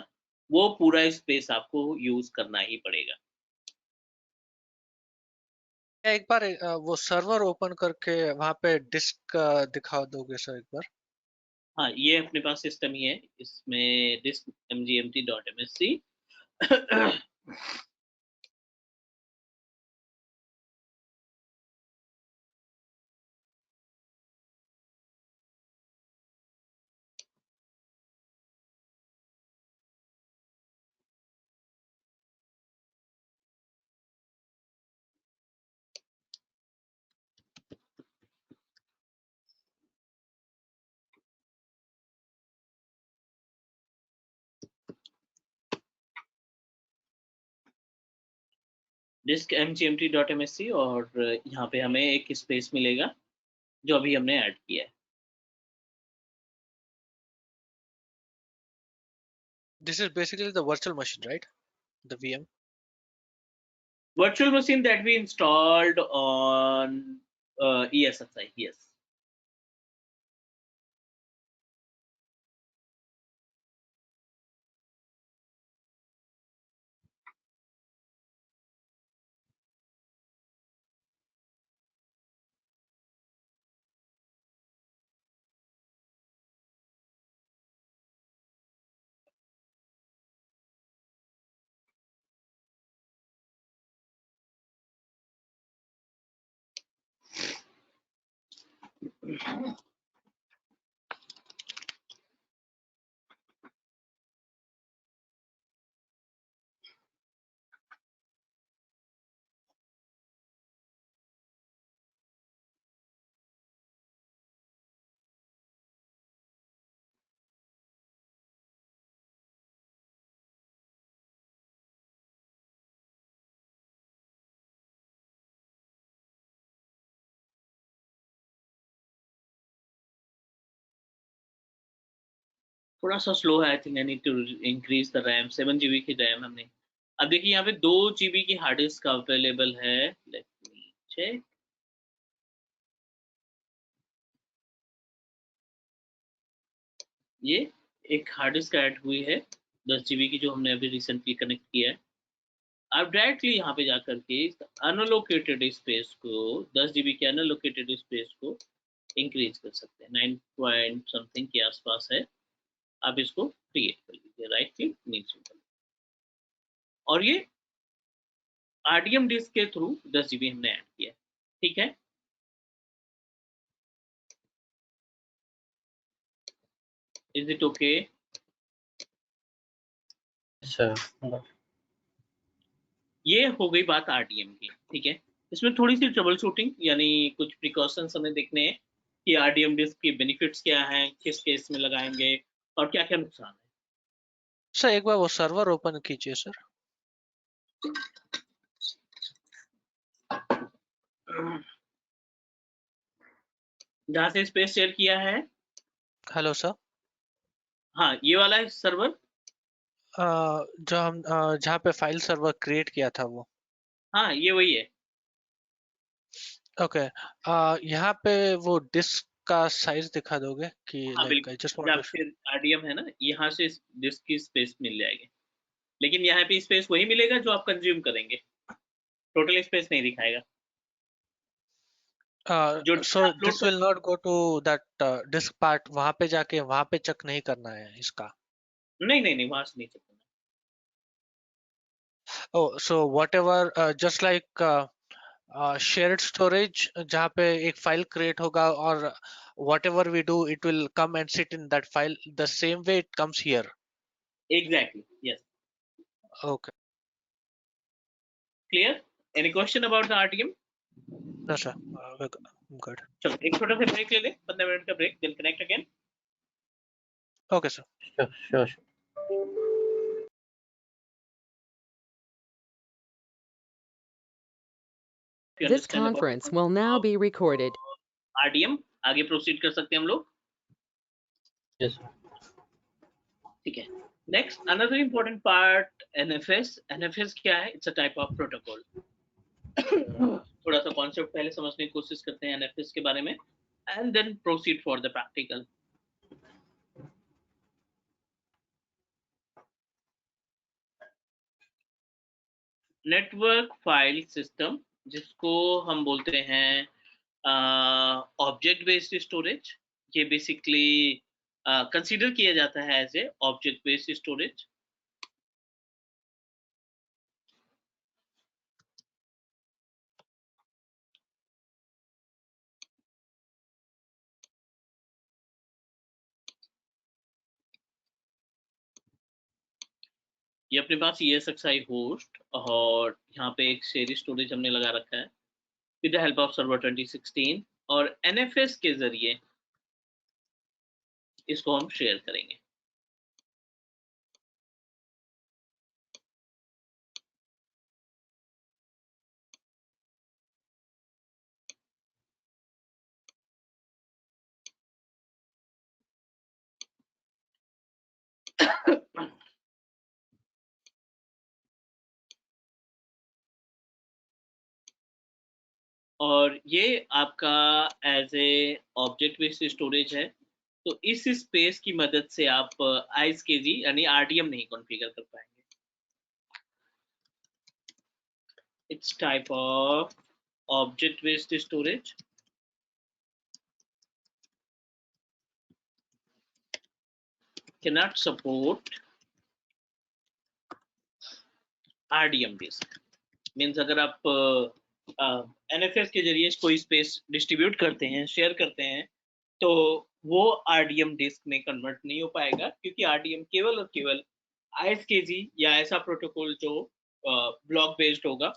[SPEAKER 2] वो पूरा स्पेस आपको यूज करना ही पड़ेगा।
[SPEAKER 4] एक बार वो सर्वर ओपन करके वहां पे डिस्क दिखा दोगे सर एक बार?
[SPEAKER 2] हाँ, ये अपने पास सिस्टम ही है, इसमें डिस्क mgmt.msc डिस्क mgmt.msc, और यहाँ पे हमें एक स्पेस मिलेगा जो अभी हमने ऐड किया है।
[SPEAKER 4] This is basically the virtual machine, right? The VM.
[SPEAKER 2] Virtual machine that we installed on ESXi, yes. थोड़ा सा स्लो है, I think I need to increase the RAM. 7 GB की रैम हमने। अब देखिए यहाँ पे 2 GB की हार्ड डिस्क अवेलेबल है। Let me check. ये एक हार्ड डिस्क ऐड हुई है 10 GB की, जो हमने अभी रिसेंटली कनेक्ट किया है। आप डायरेक्टली यहाँ पे जाकर के अनलोकेटेड स्पेस को, 10 GB के अनलोकेटेड स्पेस को इंक्रीज कर सकते हैं। 9 पॉइंट समथिंग के आसपास है। आप इसको क्रिएट कर लीजिए, राइट क्लिक नीचे, और ये RDM डिस्क के थ्रू 10 GB हमने ऐड किया। ठीक है, इज इट ओके?
[SPEAKER 3] सर
[SPEAKER 2] ये हो गई बात RDM की। ठीक है, इसमें थोड़ी सी ट्रबल शूटिंग यानी कुछ प्रिकॉशंस हमें देखने हैं कि RDM डिस्क के बेनिफिट्स क्या हैं, किस केस में लगाएंगे, और क्या क्या नुकसान है।
[SPEAKER 4] सर एक बार वो सर्वर ओपन कीजिए सर।
[SPEAKER 2] जहाँ से स्पेस शेयर किया है,
[SPEAKER 4] हेलो सर।
[SPEAKER 2] हाँ ये वाला है सर्वर।
[SPEAKER 4] जो हम जहाँ पे फाइल सर्वर क्रिएट किया था वो।
[SPEAKER 2] हाँ ये वही है।
[SPEAKER 4] ओके। यहाँ पे वो डिस्क का साइज दिखा दोगे कि
[SPEAKER 2] हाँ
[SPEAKER 4] लाइक आई
[SPEAKER 2] बिल्कुल,
[SPEAKER 4] जस्ट वांट
[SPEAKER 2] जब
[SPEAKER 4] टू।
[SPEAKER 2] फिर RDM है ना, यहाँ से डिस्क की स्पेस मिल जाएगी, लेकिन यहाँ पे स्पेस वही मिलेगा जो आप कंज्यूम करेंगे, टोटल स्पेस नहीं दिखाएगा। जो
[SPEAKER 4] so
[SPEAKER 2] upload
[SPEAKER 4] this will not go to that disk part, वहां पे जाके वहां पे चेक नहीं करना है इसका?
[SPEAKER 2] नहीं नहीं नहीं, वहां से नहीं चलना।
[SPEAKER 4] Oh, so whatever, just like shared storage, जहाँ पे एक file create होगा और whatever we do, it will come and sit in that file. The same way it comes here.
[SPEAKER 2] Exactly. Yes.
[SPEAKER 4] Okay.
[SPEAKER 2] Clear? Any question about the RTM?
[SPEAKER 4] No, sir. I'm good.
[SPEAKER 2] चलो एक छोटा सा ब्रेक ले लें, 15 मिनट का break, then connect again.
[SPEAKER 4] Okay, sir.
[SPEAKER 3] Sure.
[SPEAKER 2] If you
[SPEAKER 1] This
[SPEAKER 2] understand about
[SPEAKER 1] conference will now be recorded.
[SPEAKER 2] RDM, आगे प्रोसीड कर सकते हैं हम लोग.
[SPEAKER 3] Yes, sir.
[SPEAKER 2] ठीक है. Next, another important part, NFS. NFS क्या है? It's a type of protocol. थोड़ा सा कॉन्सेप्ट पहले समझने की कोशिश करते हैं NFS के बारे में, and then proceed for the practical. Network file system, जिसको हम बोलते हैं ऑब्जेक्ट बेस्ड स्टोरेज, ये बेसिकली कंसीडर किया जाता है as a object based storage. ये अपने पास ESXi होस्ट और यहाँ पे एक शेयर स्टोरेज हमने लगा रखा है with the help of server 2016, और NFS के जरिए इसको हम शेयर करेंगे. और ये आपका as a object based storage है, तो इस स्पेस की मदद से आप ISKG यानी RDM नहीं कॉन्फ़िगर कर पाएंगे. It's type of object based storage. Cannot support RDM based. Means अगर आप NFS के जरिए कोई स्पेस डिस्ट्रीब्यूट करते हैं, शेयर करते हैं, तो वो RDM डिस्क में कन्वर्ट नहीं हो पाएगा, क्योंकि RDM केवल और केवल ISKG या ऐसा प्रोटोकॉल जो ब्लॉक बेस्ड होगा,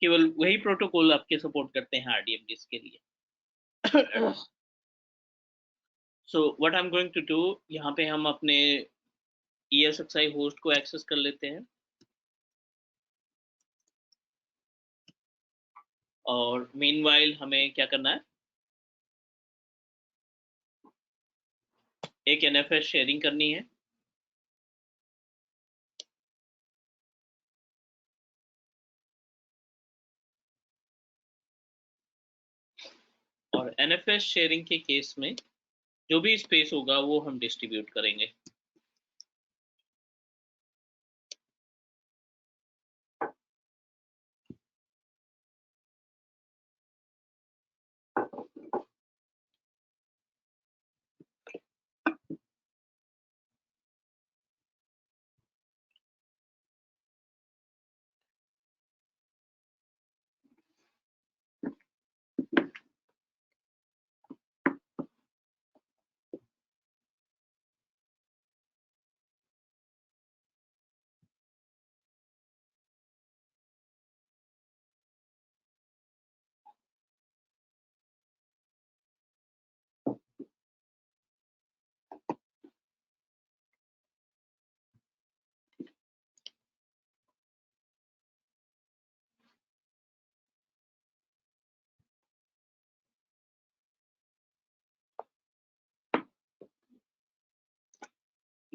[SPEAKER 2] केवल वही प्रोटोकॉल आपके सपोर्ट करते हैं RDM डिस्क के लिए. So what I'm going to do, यहाँ पे हम अपने ESXi होस्ट को एक्सेस कर लेते हैं, और मीनवाइल हमें क्या करना है, एक NFS शेयरिंग करनी है. और NFS शेयरिंग के केस में जो भी स्पेस होगा वो हम डिस्ट्रीब्यूट करेंगे.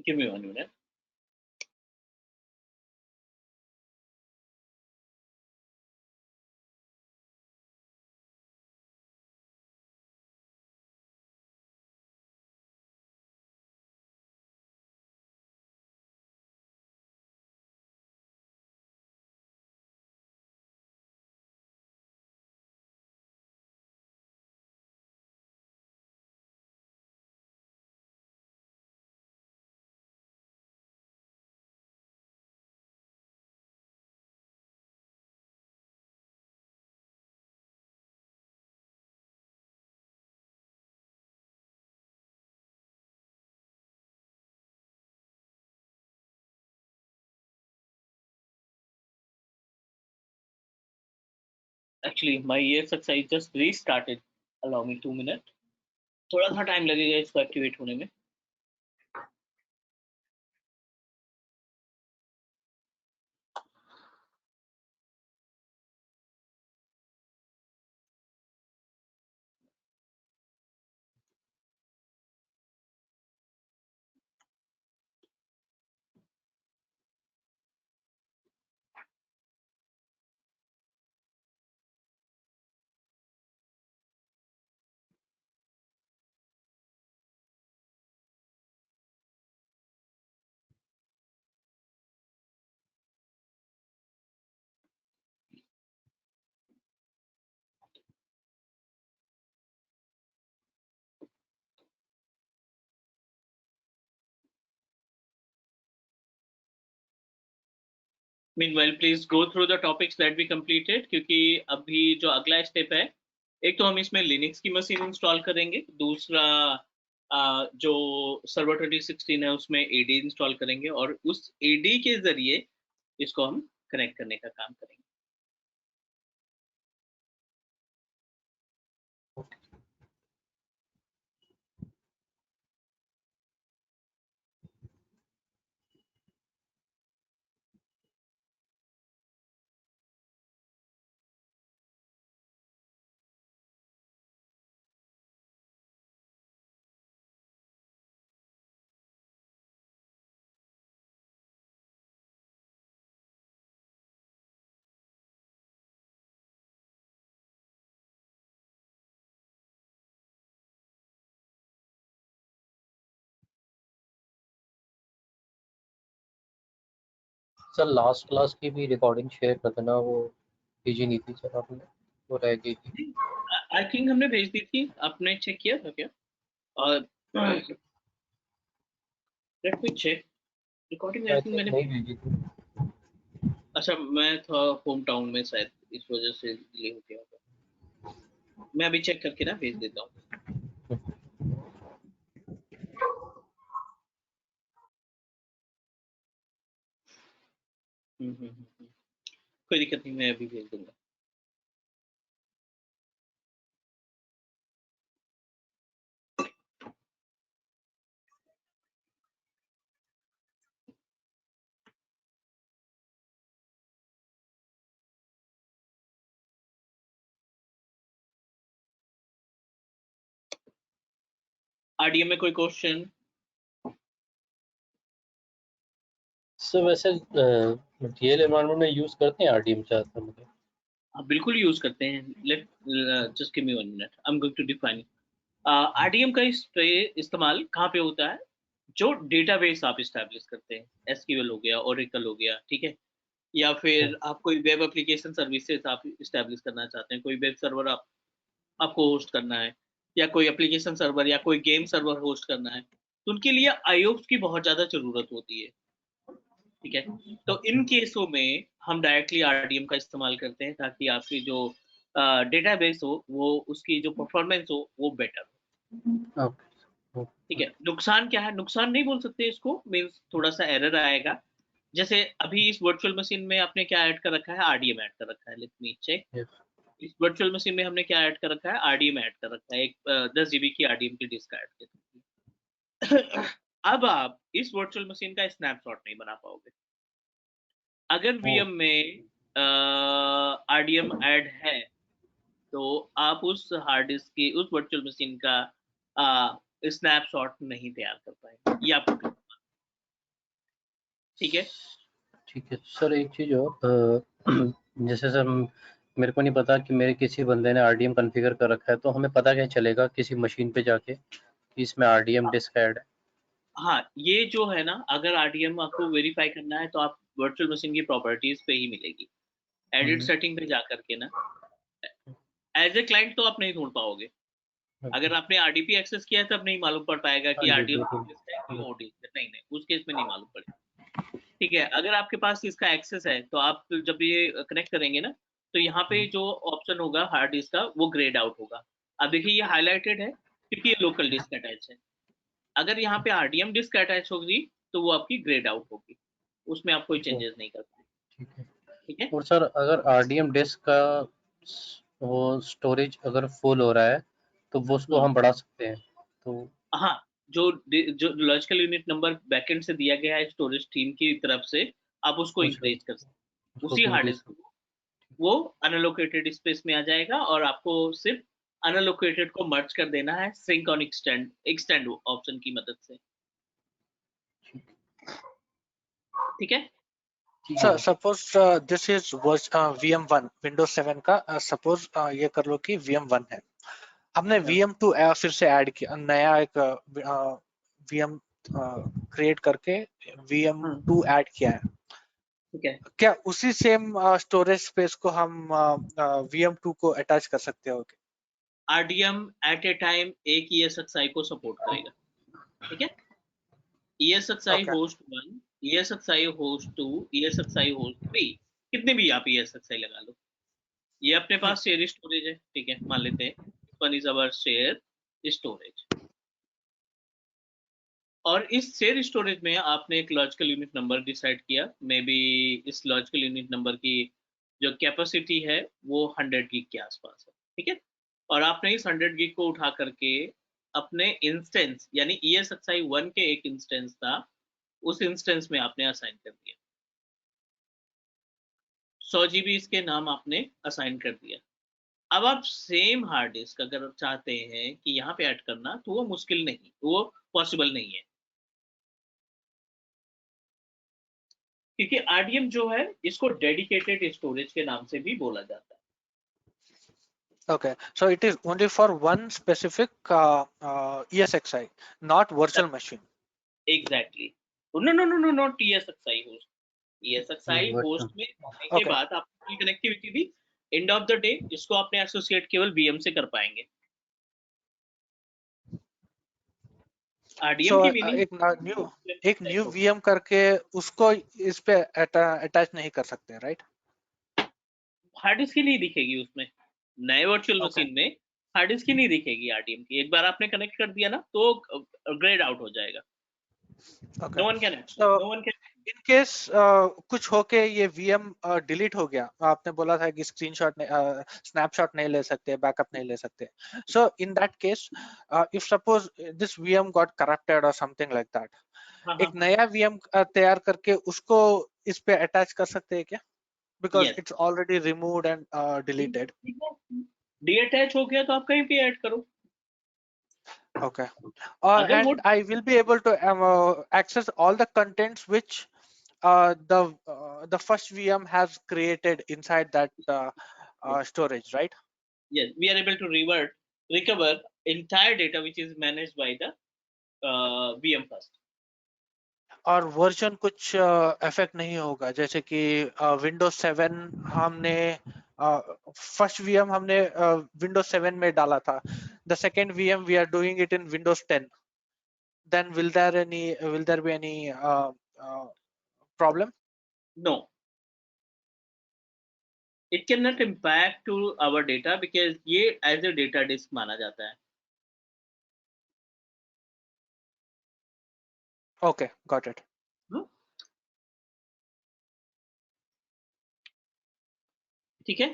[SPEAKER 2] Give me 1 minute. Actually, my ear exercise just restarted. Allow me 2 minutes. थोड़ा सा टाइम लगेगा इसको एक्टिवेट होने में. Meanwhile, please go through the topics that we completed, क्योंकि अभी जो अगला स्टेप है, एक तो हम इसमें लिनक्स की मशीन इंस्टॉल करेंगे, दूसरा जो सर्वर 2016 है उसमें एडी इंस्टॉल करेंगे और उस एडी के जरिए इसको हम कनेक्ट करने का काम करेंगे.
[SPEAKER 3] सर लास्ट क्लास की भी रिकॉर्डिंग शेयर कर देना, वो भेजी नहीं थी सर आपने, वो रह गई थी.
[SPEAKER 2] आई थिंक हमने भेज दी थी, आपने चेक किया था क्या? और let me check. Recording I think मैंने
[SPEAKER 3] नहीं भेजी थी.
[SPEAKER 2] अच्छा, मैं था होम टाउन में, शायद इस वजह से डिले हो गया होगा. मैं अभी चेक करके ना भेज देता हूँ. कोई दिक्कत नहीं, मैं अभी भेज दूंगा. आरडीएम में कोई क्वेश्चन?
[SPEAKER 3] सर वैसे रियल एनवायरनमेंट में यूज करते हैं आरडीएम ज़्यादातर मुझे.
[SPEAKER 2] आप बिल्कुल यूज करते हैं. लेट जस्ट गिव मी 1 मिनट, I am going to define. RDM का इस्तेमाल कहाँ पे होता है? जो डेटाबेस आप इस्टेब्लिश करते हैं, एसक्यूएल हो गया, ओरेकल हो गया, ठीक है, या फिर आप कोई वेब एप्लीकेशन सर्विसेज आप इस्टेब्लिश करना चाहते हैं, कोई वेब सर्वर आपको होस्ट करना है, या कोई एप्लीकेशन सर्वर या कोई गेम सर्वर होस्ट करना है, तो उनके लिए आईओप्स की बहुत ज़्यादा ज़रूरत होती है. ठीक है, तो इन केसों में हम डायरेक्टली आरडीएम का इस्तेमाल करते हैं ताकि आपकी जो डेटाबेस हो, वो उसकी जो परफॉर्मेंस हो वो बेटर हो. ठीक है, नुकसान क्या है? नुकसान नहीं बोल सकते इसको, मीन्स थोड़ा सा एरर आएगा. जैसे अभी इस वर्चुअल मशीन में आपने क्या ऐड कर रखा है? आरडीएम ऐड कर रखा है. Let me check. इस वर्चुअल मशीन में हमने क्या ऐड कर रखा है? आरडीएम ऐड कर रखा है. एक 10 जीबी की आरडीएम की डिस्क ऐड कर रखी है. अब आप इस वर्चुअल मशीन का स्नैपशॉट नहीं बना पाओगे. अगर वीएम में आरडीएम ऐड है तो आप उस हार्ड डिस्क की, उस वर्चुअल मशीन का स्नैपशॉट नहीं तैयार कर पाएंगे. ये आपको ठीक है?
[SPEAKER 3] ठीक है सर. एक चीज़ और, जैसे सर मेरे को नहीं पता कि मेरे किसी बंदे ने आरडीएम कॉन्फ़िगर कर रखा है, तो हमें पता कैसे चलेगा किसी मशीन पे जाके कि इसमें आरडीएम डिस्क ऐड है?
[SPEAKER 2] हाँ, ये जो है ना, अगर आरडीएम आपको वेरीफाई करना है तो आप वर्चुअल मशीन की प्रॉपर्टीज पे ही मिलेगी. एडिट सेटिंग पे जा करके ना, एज ए क्लाइंट तो आप नहीं ढूंढ पाओगे. अगर आपने आरडीपी एक्सेस किया है तब नहीं मालूम पड़ पाएगा कि आरडीएम नहीं, उस केस में नहीं मालूम पड़ेगा. ठीक है, अगर आपके पास इसका एक्सेस है तो आप जब ये कनेक्ट करेंगे ना, तो यहाँ पे जो ऑप्शन होगा हार्ड डिस्क का, वो ग्रेड आउट होगा. अब देखिए ये हाईलाइटेड है क्योंकि ये लोकल डिस्क अटैच है. अगर यहाँ पे आरडीएम डिस्क अटैच होगी तो वो आपकी ग्रेड आउट होगी, उसमें आप कोई चेंजेस नहीं कर सकते.
[SPEAKER 3] ठीक है.
[SPEAKER 2] ठीक है.
[SPEAKER 3] और सर अगर आरडीएम डिस्क का वो स्टोरेज अगर फुल हो रहा है तो वो उसको हम बढ़ा सकते हैं। तो
[SPEAKER 2] हाँ, जो लॉजिकल यूनिट नंबर बैकएंड से दिया गया है स्टोरेज टीम की तरफ से, आप उसको
[SPEAKER 3] अच्छा,
[SPEAKER 2] इंक्रीज कर सकते हैं
[SPEAKER 3] उसको
[SPEAKER 2] उसी हार्ड
[SPEAKER 3] इंक्रीज
[SPEAKER 2] डिस्क को। वो अनअलोकेटेड स्पेस में आ जाएगा और आपको सिर्फ अनअलोकेटेड को मर्ज कर देना है सिंक ऑन एक्सटेंड ऑप्शन की मदद से। ठीक है।
[SPEAKER 3] ठीक
[SPEAKER 4] So
[SPEAKER 3] है।
[SPEAKER 4] suppose this is was VM1 Windows 7 का suppose ये कर लो कि VM1 है, हमने VM2 फिर से ऐड किया, नया एक VM क्रिएट करके VM2 ऐड किया है,
[SPEAKER 2] ठीक है।
[SPEAKER 4] क्या उसी सेम स्टोरेज स्पेस को हम VM2 को अटैच कर सकते हो?
[SPEAKER 2] RDM एट ए टाइम एक ESXi को सपोर्ट करेगा। ठीक है। ESXi
[SPEAKER 4] Okay.
[SPEAKER 2] Host 1, ESXi host 2, ESXi host 3, कितने भी आप ESXi लगा लो, ये अपने पास शेयर स्टोरेज है। ठीक है, मान लेते हैं one is our share storage. और इस शेयर स्टोरेज में आपने एक लॉजिकल यूनिट नंबर डिसाइड किया, मे बी इस लॉजिकल यूनिट नंबर की जो कैपेसिटी है वो 100 गीग के आसपास है। ठीक है। और आपने इस 100 गीग को उठा करके अपने इंस्टेंस यानी ESXi 1 के एक इंस्टेंस था, उस इंस्टेंस में आपने असाइन कर दिया। 100 GB इसके नाम आपने असाइन कर दिया। अब आप सेम हार्ड डिस्क अगर चाहते हैं कि यहाँ पे ऐड करना, तो वो मुश्किल नहीं, वो पॉसिबल नहीं है, क्योंकि RDM जो है इसको डेडिकेटेड स्टोरेज के नाम से भी बोला जाता है।
[SPEAKER 4] Okay, so it is only for one specific ESXi, not virtual machine.
[SPEAKER 2] Exactly. No not ESXi host. ESXi host में होने के
[SPEAKER 4] Okay.
[SPEAKER 2] बाद आपकी कनेक्टिविटी भी एंड ऑफ द डे इसको आपने एसोसिएट केवल VM से कर पाएंगे। RDM
[SPEAKER 4] So
[SPEAKER 2] की मीनिंग
[SPEAKER 4] एक न्यू VM करके उसको इस पे अटैच नहीं कर सकते, राइट?
[SPEAKER 2] हार्ड डिस्क ही नहीं दिखेगी उसमें, नए वर्चुअल
[SPEAKER 4] Okay.
[SPEAKER 2] मशीन में हार्ड डिस्क ही नहीं दिखेगी RDM की। एक बार आपने कनेक्ट कर दिया ना तो ग्रेड आउट हो जाएगा।
[SPEAKER 4] Okay.
[SPEAKER 2] No one can
[SPEAKER 4] So
[SPEAKER 2] no one can
[SPEAKER 4] in case कुछ होके ये VM डिलीट हो गया, आपने बोला था कि स्क्रीनशॉट स्नैपशॉट नहीं ले सकते, बैकअप नहीं ले सकते, so in that case if suppose this VM got corrupted or something like that, एक नया VM तैयार करके उसको इस पे अटैच कर सकते हैं क्या? Because
[SPEAKER 2] Yes.
[SPEAKER 4] it's already removed and deleted.
[SPEAKER 2] Detach हो गया तो आप कहीं पे ऐड करो।
[SPEAKER 4] Okay.
[SPEAKER 2] अगर वो
[SPEAKER 4] And I will be able to access all the contents which the first VM has created inside that storage, right?
[SPEAKER 2] yes, we are able to recover entire data which is managed by the VM first.
[SPEAKER 4] और वर्जन कुछ इफेक्ट नहीं होगा, जैसे कि विंडोज 7 हमने फर्स्ट वीएम हमने विंडोज 7 में डाला था, the second VM we are doing it in Windows 10, then will there be any problem?
[SPEAKER 2] No, it cannot impact to our data because ये as a data disk माना जाता है।
[SPEAKER 4] Okay, got it.
[SPEAKER 2] ठीक है।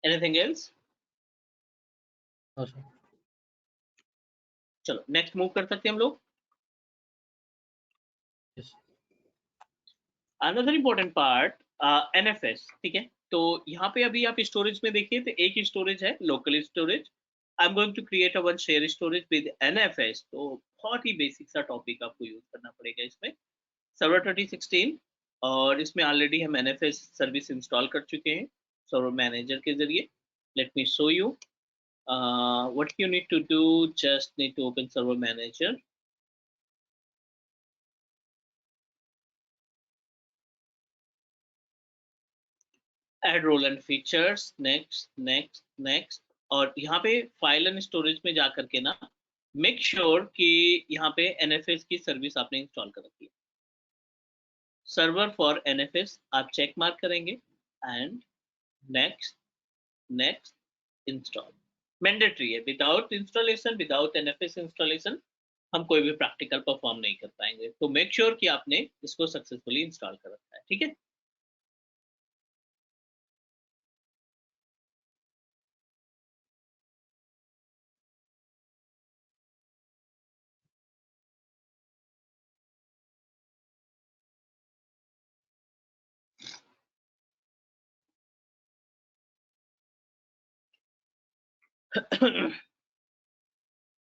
[SPEAKER 2] Anything else? चलो नेक्स्ट मूव कर सकते हैं हम लोग। Another important part NFS। ठीक है, तो यहाँ पे अभी आप स्टोरेज में देखिए तो एक ही स्टोरेज है, local storage. I am going to create a one share storage with NFS। तो बहुत ही बेसिक सा टॉपिक आपको यूज करना पड़ेगा इसमें, सर्वर 2016, और इसमें ऑलरेडी हम NFS सर्विस इंस्टॉल कर चुके हैं सर्वर मैनेजर के जरिए। Let me show you what you need to do. Just need to open server manager. Add role and features, next, और यहाँ पे फाइल एंड स्टोरेज में जा करके ना मेक श्योर कि यहाँ पे NFS की सर्विस आपने इंस्टॉल कर रखी है। सर्वर फॉर NFS आप चेक मार्क करेंगे एंड नेक्स्ट इंस्टॉल मैंडेटरी है। Without installation, without NFS installation हम कोई भी प्रैक्टिकल परफॉर्म नहीं कर पाएंगे। तो मेक श्योर कि आपने इसको सक्सेसफुली इंस्टॉल कर रखा है, ठीक है।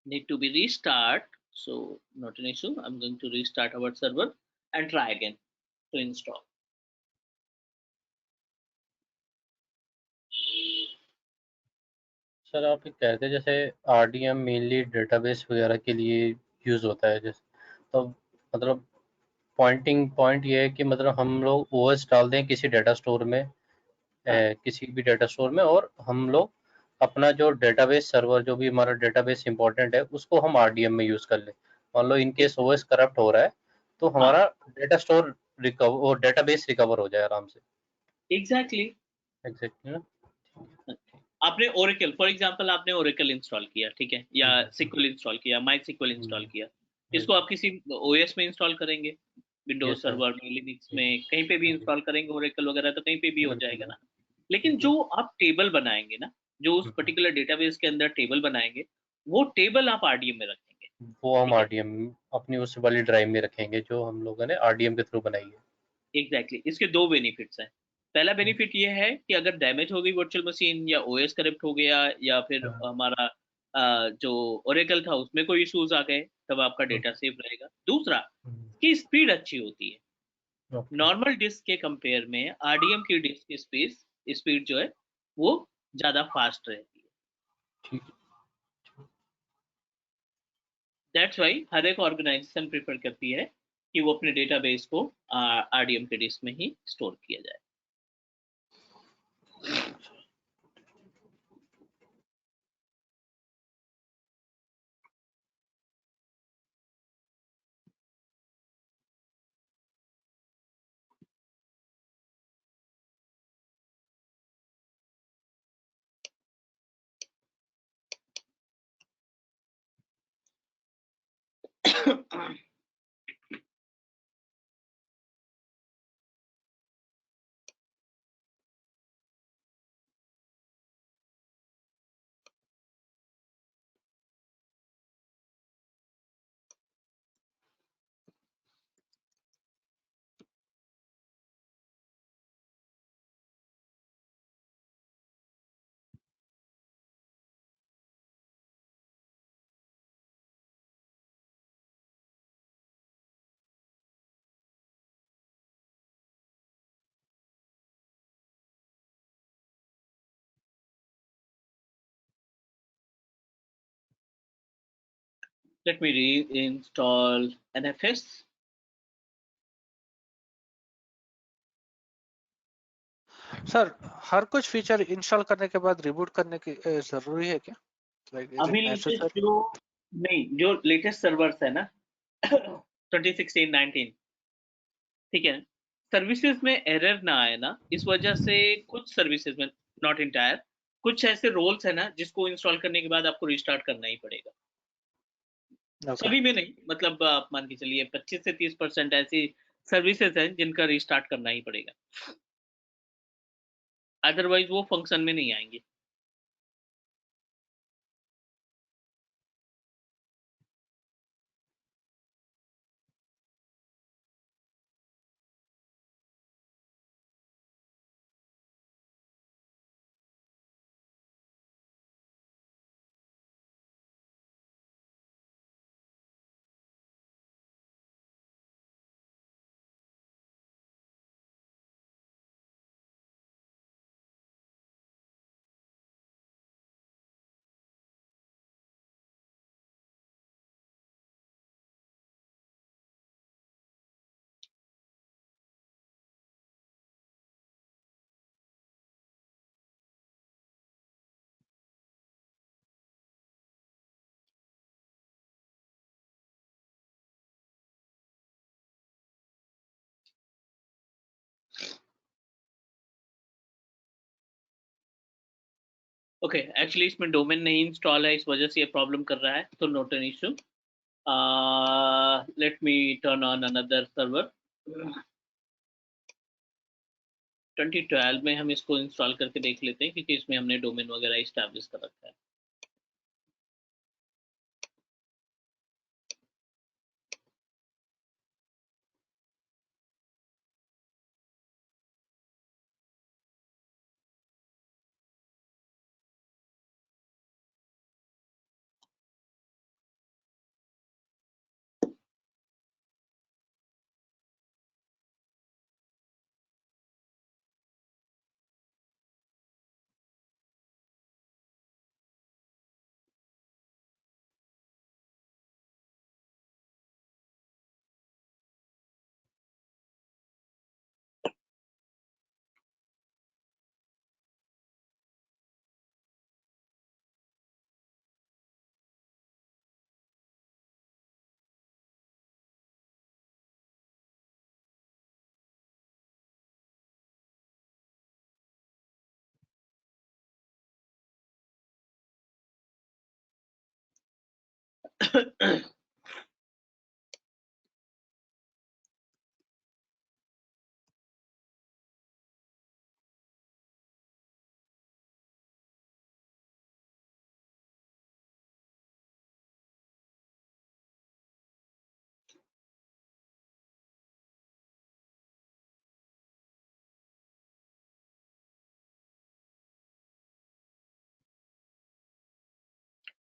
[SPEAKER 2] Need to be restart, so not an issue. I'm going to restart our server and try again to install.
[SPEAKER 3] Sir आप ये कह रहे थे जैसे RDM मेनली डेटाबेस वगैरह के लिए यूज़ होता है, जैसे तो मतलब पॉइंट ये है कि मतलब हम लोग OS डाल दें किसी डाटा स्टोर में, किसी भी डाटा स्टोर में, और हम लोग अपना जो डेटाबेस सर्वर जो भी हमारा डेटाबेस इंपॉर्टेंट है उसको हम RDM में यूज़ कर लें। मान लो इन केस OS करप्ट हो रहा है तो हमारा डेटा स्टोर रिकवर और डेटाबेस रिकवर हो जाए आराम से।
[SPEAKER 2] एग्जैक्टली
[SPEAKER 3] एग्जैक्टली ना।
[SPEAKER 2] आपने ओरेकल फॉर एग्जांपल आपने ओरेकल इंस्टॉल किया, ठीक है, या SQL इंस्टॉल किया, MySQL इंस्टॉल किया, इसको आप किसी OS में इंस्टॉल करेंगे, विंडोज सर्वर में, लिनक्स में, कहीं पे भी इंस्टॉल करेंगे ओरेकल वगैरह तो कहीं पे भी हो जाएगा ना। लेकिन जो आप टेबल बनाएंगे ना, जो उस पर्टिकुलर डेटाबेस के अंदर टेबल बनाएंगे, वो टेबल आप RDM में रखेंगे,
[SPEAKER 3] वो हम RDM अपनी उस वाली ड्राइव में रखेंगे जो हम लोगों ने RDM के थ्रू बनाई है।
[SPEAKER 2] एग्जैक्टली इसके दो बेनिफिट्स हैं। पहला बेनिफिट ये है कि अगर डैमेज हो गई वर्चुअल मशीन या OS करप्ट हो गया या फिर हमारा जो ओरेकल था उसमें कोई इश्यूज आ गए, तब आपका डेटा सेफ रहेगा। दूसरा की स्पीड अच्छी होती है, नॉर्मल डिस्क के कंपेयर में RDM की डिस्क की स्पीड जो है वो ज्यादा फास्ट रहती है। दैट्स वाई हर एक ऑर्गेनाइजेशन प्रेफर करती है कि वो अपने डेटाबेस को RDM के डिस्क में ही स्टोर किया जाए। Let me reinstall NFS.
[SPEAKER 4] Sir हर कुछ फीचर इंस्टॉल करने के बाद रिबूट करने की जरूरी है क्या?
[SPEAKER 2] अभी लेटेस्ट जो नहीं, जो लेटेस्ट सर्वर्स है ना 2016-19, ठीक है, सर्विसेज में एरर ना आए ना, इस वजह से कुछ सर्विसेज में, नॉट इंटायर, कुछ ऐसे रोल्स है ना जिसको इंस्टॉल करने के बाद आपको रिस्टार्ट करना ही पड़ेगा। सभी में नहीं, मतलब आप मान के चलिए 25 से 30% ऐसी सर्विसेज हैं जिनका रिस्टार्ट करना ही पड़ेगा, अदरवाइज वो फंक्शन में नहीं आएंगे। ओके, एक्चुअली इसमें डोमेन नहीं इंस्टॉल है, इस वजह से ये प्रॉब्लम कर रहा है, तो note an issue. Let me turn on another server. 2012 में हम इसको इंस्टॉल करके देख लेते हैं क्योंकि इसमें हमने डोमेन वगैरह इस्टेब्लिश कर रखा है.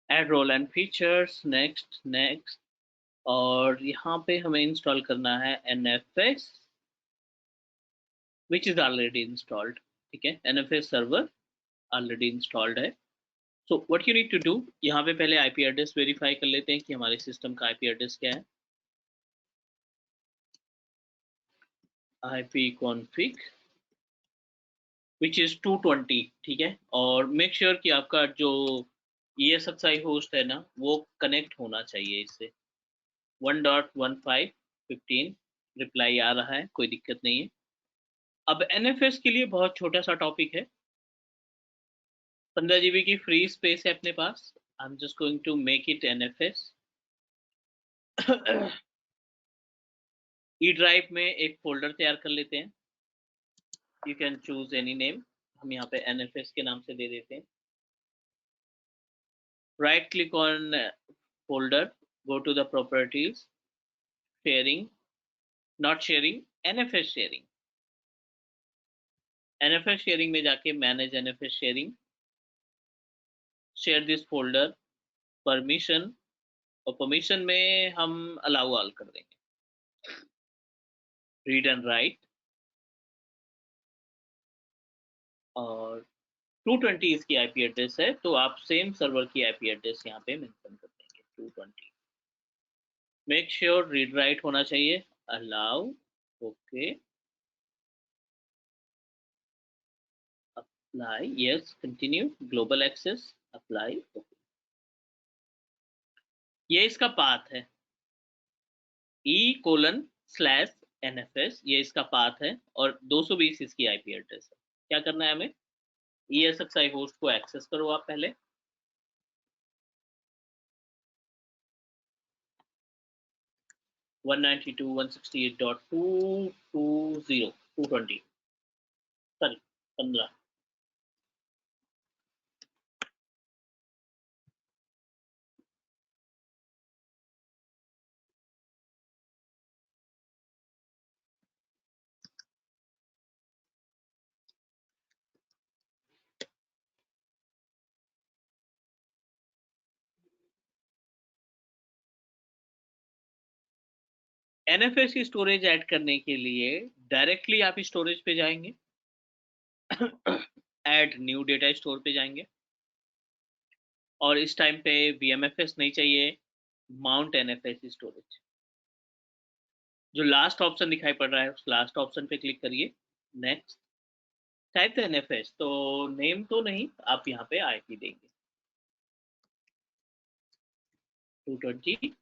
[SPEAKER 2] Add role and features. next और यहाँ पे हमें इंस्टॉल करना है NFS which is already installed. ठीक है, NFS server already installed है. So what you need to do, यहाँ पे पहले IP एड्रेस वेरीफाई कर लेते हैं कि हमारे सिस्टम का IP एड्रेस क्या है. ipconfig which is 220. ठीक है, और मेक श्योर कि आपका जो ESXi होस्ट है ना वो कनेक्ट होना चाहिए इससे. 1.15.15 रिप्लाई आ रहा है, कोई दिक्कत नहीं है. अब NFS के लिए बहुत छोटा सा टॉपिक है. 15 GB की फ्री स्पेस है अपने पास. I am just going to make it NFS. E drive में एक फोल्डर तैयार कर लेते हैं. You can choose any name. हम यहाँ पे NFS के नाम से दे देते हैं. Right click on folder, go to the properties, sharing, not sharing, NFS sharing. NFS sharing में जाके manage NFS sharing, share this folder, permission, और परमिशन में हम अलाउ ऑल कर देंगे. रीड एंड राइट, और 220 इसकी IP एड्रेस है तो आप सेम सर्वर की IP एड्रेस यहाँ पे मेंशन कर देंगे 220. मेक श्योर रीड राइट होना चाहिए. Allow, okay, apply, yes, continue, global access, apply, okay. ये इसका पाथ है E:/NFS, ये इसका पाथ है, और 220 इसकी IP एड्रेस है. क्या करना है हमें, ESXi होस्ट को एक्सेस करो आप पहले. One 220 sorry 15. NFS की स्टोरेज ऐड करने के लिए डायरेक्टली आप स्टोरेज पे जाएंगे, ऐड न्यू डेटा स्टोर पे जाएंगे, और इस टाइम पे VMFS नहीं चाहिए, माउंट NFS स्टोरेज. जो लास्ट ऑप्शन दिखाई पड़ रहा है उस लास्ट ऑप्शन पे क्लिक करिए. नेक्स्ट, टाइप द NFS, तो नेम तो नहीं, आप यहाँ पे IP देंगे 220.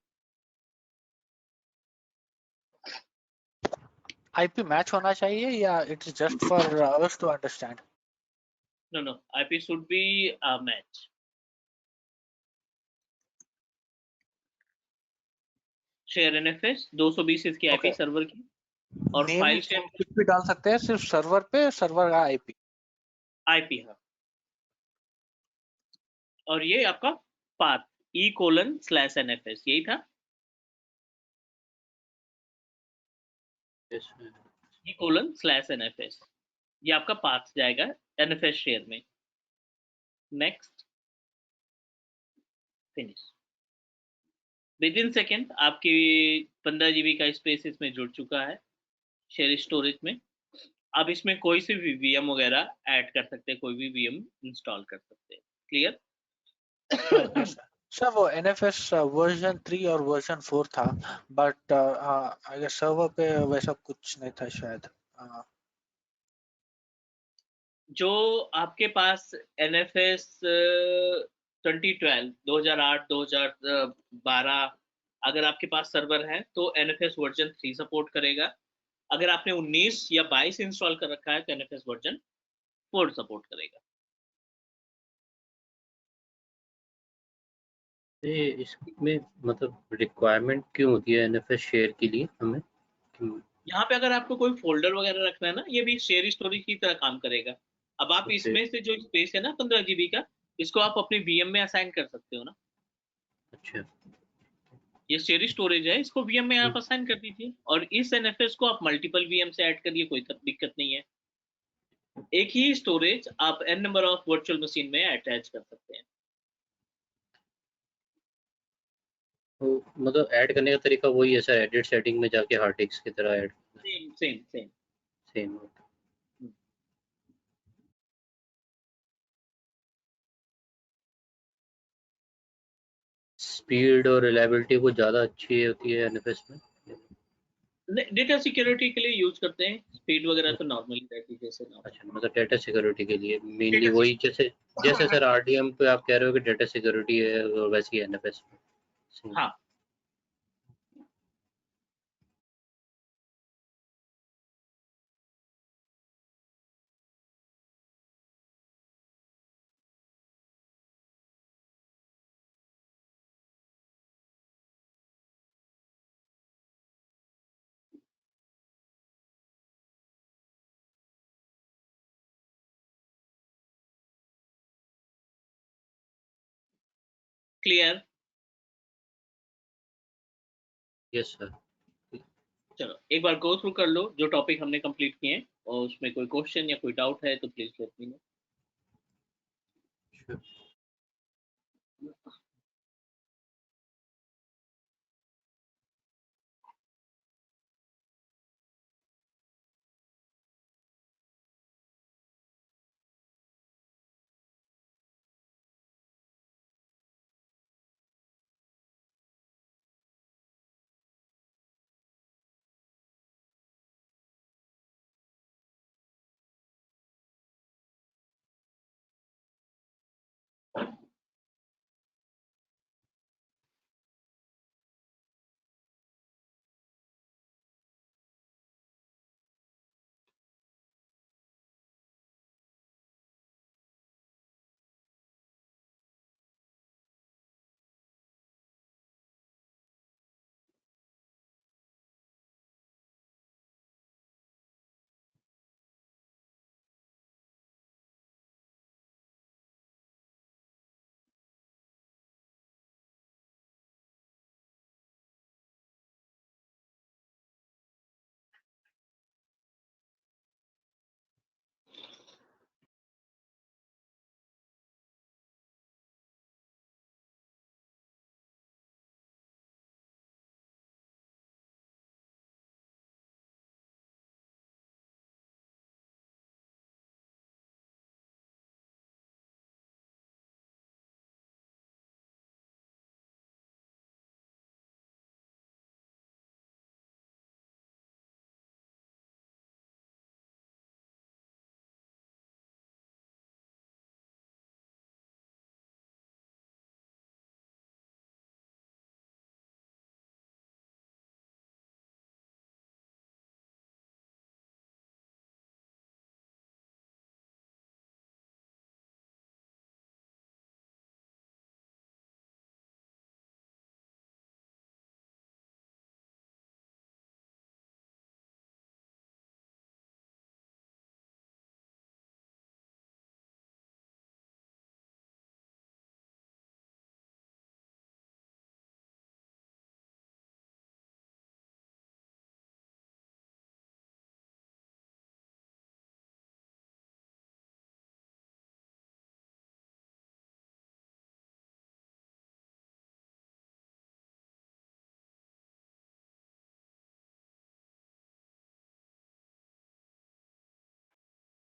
[SPEAKER 4] IP मैच होना चाहिए या it is just for us to understand?
[SPEAKER 2] No, IP should be a match. Share NFS 220 इसकी आईपी
[SPEAKER 4] Okay.
[SPEAKER 2] सर्वर की, और
[SPEAKER 4] नेम
[SPEAKER 2] फाइल शेयर
[SPEAKER 4] कुछ भी डाल सकते हैं, सिर्फ सर्वर पे सर्वर का आईपी।
[SPEAKER 2] आईपी है, और ये आपका पाथ e:/nfs यही था।
[SPEAKER 3] yes,
[SPEAKER 2] e:/nfs ये आपका पाथ जाएगा एनएफएस शेयर में। Next, finish. With in second आपकी 15 जीबी का स्पेस इसमें जुड़ चुका है शेयर स्टोरेज में। आप इसमें कोई सी भी वीएम वगैरह ऐड कर सकते हैं, कोई भी वीएम इंस्टॉल कर सकते हैं। क्लियर?
[SPEAKER 4] Yes, सर वो NFS वर्जन 3 और वर्जन 4 था, बट आई गेस सर्वर पे वैसा कुछ नहीं था शायद।
[SPEAKER 2] जो आपके पास एनएफएस 2012 2008 2012 अगर आपके पास सर्वर है तो एनएफएस वर्जन 3 सपोर्ट करेगा। अगर आपने 19 या 22 इंस्टॉल कर रखा है तो एनएफएस वर्जन 4 सपोर्ट करेगा।
[SPEAKER 3] ये इसमें मतलब रिक्वायरमेंट क्यों होती है एनएफएस शेयर के लिए हमें?
[SPEAKER 2] यहाँ पे अगर आपको कोई फोल्डर वगैरह रखना है ना, ये भी शेयर स्टोरेज की तरह काम करेगा। अब आप
[SPEAKER 3] Okay.
[SPEAKER 2] इसमें से जो स्पेस है ना 15 जीबी का, इसको आप अपनी वीएम में असाइन कर सकते हो ना।
[SPEAKER 3] अच्छा,
[SPEAKER 2] ये शेयर स्टोरेज है, इसको वीएम में आप असाइन कर दीजिए, और इस एनएफएस को आप मल्टीपल वीएम से ऐड करिए, कोई दिक्कत नहीं है। एक ही स्टोरेज आप n number of virtual machine में अटैच कर सकते हैं।
[SPEAKER 3] तो मतलब ऐड करने का तरीका वही है सर, एडिट सेटिंग में जाके हार्ड डिस्क की तरह add
[SPEAKER 2] same same same.
[SPEAKER 3] Same. Speed और रिलायबिलिटी कुछ ज़्यादा अच्छी होती है एनएफएस में?
[SPEAKER 2] डेटा सिक्योरिटी के लिए यूज करते हैं, स्पीड वगैरह तो नॉर्मली रहती है जैसे नॉर्मल।
[SPEAKER 3] अच्छा, मतलब डेटा सिक्योरिटी के लिए मेनली
[SPEAKER 2] डेटा
[SPEAKER 3] वही, जैसे जैसे सर आरडीएम पे आप कह रहे हो कि डेटा सिक्योरिटी है, वैसी एनएफएस में।
[SPEAKER 2] हाँ, क्लियर।
[SPEAKER 3] Yes sir.
[SPEAKER 2] चलो एक बार गो थ्रू कर लो जो टॉपिक हमने कंप्लीट किए हैं, और उसमें कोई क्वेश्चन या कोई डाउट है तो प्लीज लेट मी नो।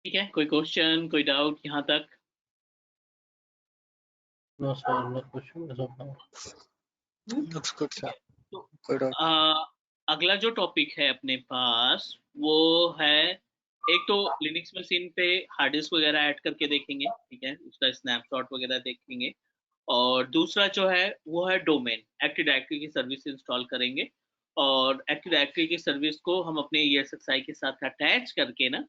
[SPEAKER 2] ठीक है, कोई क्वेश्चन, कोई डाउट यहाँ तक?
[SPEAKER 3] No sir, no question so far.
[SPEAKER 4] Looks good, sir.
[SPEAKER 2] तो
[SPEAKER 4] Good.
[SPEAKER 2] अगला जो टॉपिक है अपने पास वो है, एक तो लिनक्स मशीन पे हार्ड डिस्क वगैरह ऐड करके देखेंगे, ठीक है, उसका स्नैपशॉट वगैरह देखेंगे। और दूसरा जो है वो है डोमेन, एक्टिव डायरेक्टरी की सर्विस इंस्टॉल करेंगे और एक्टिव डायरेक्टरी की सर्विस को हम अपने ESXi के साथ अटैच करके ना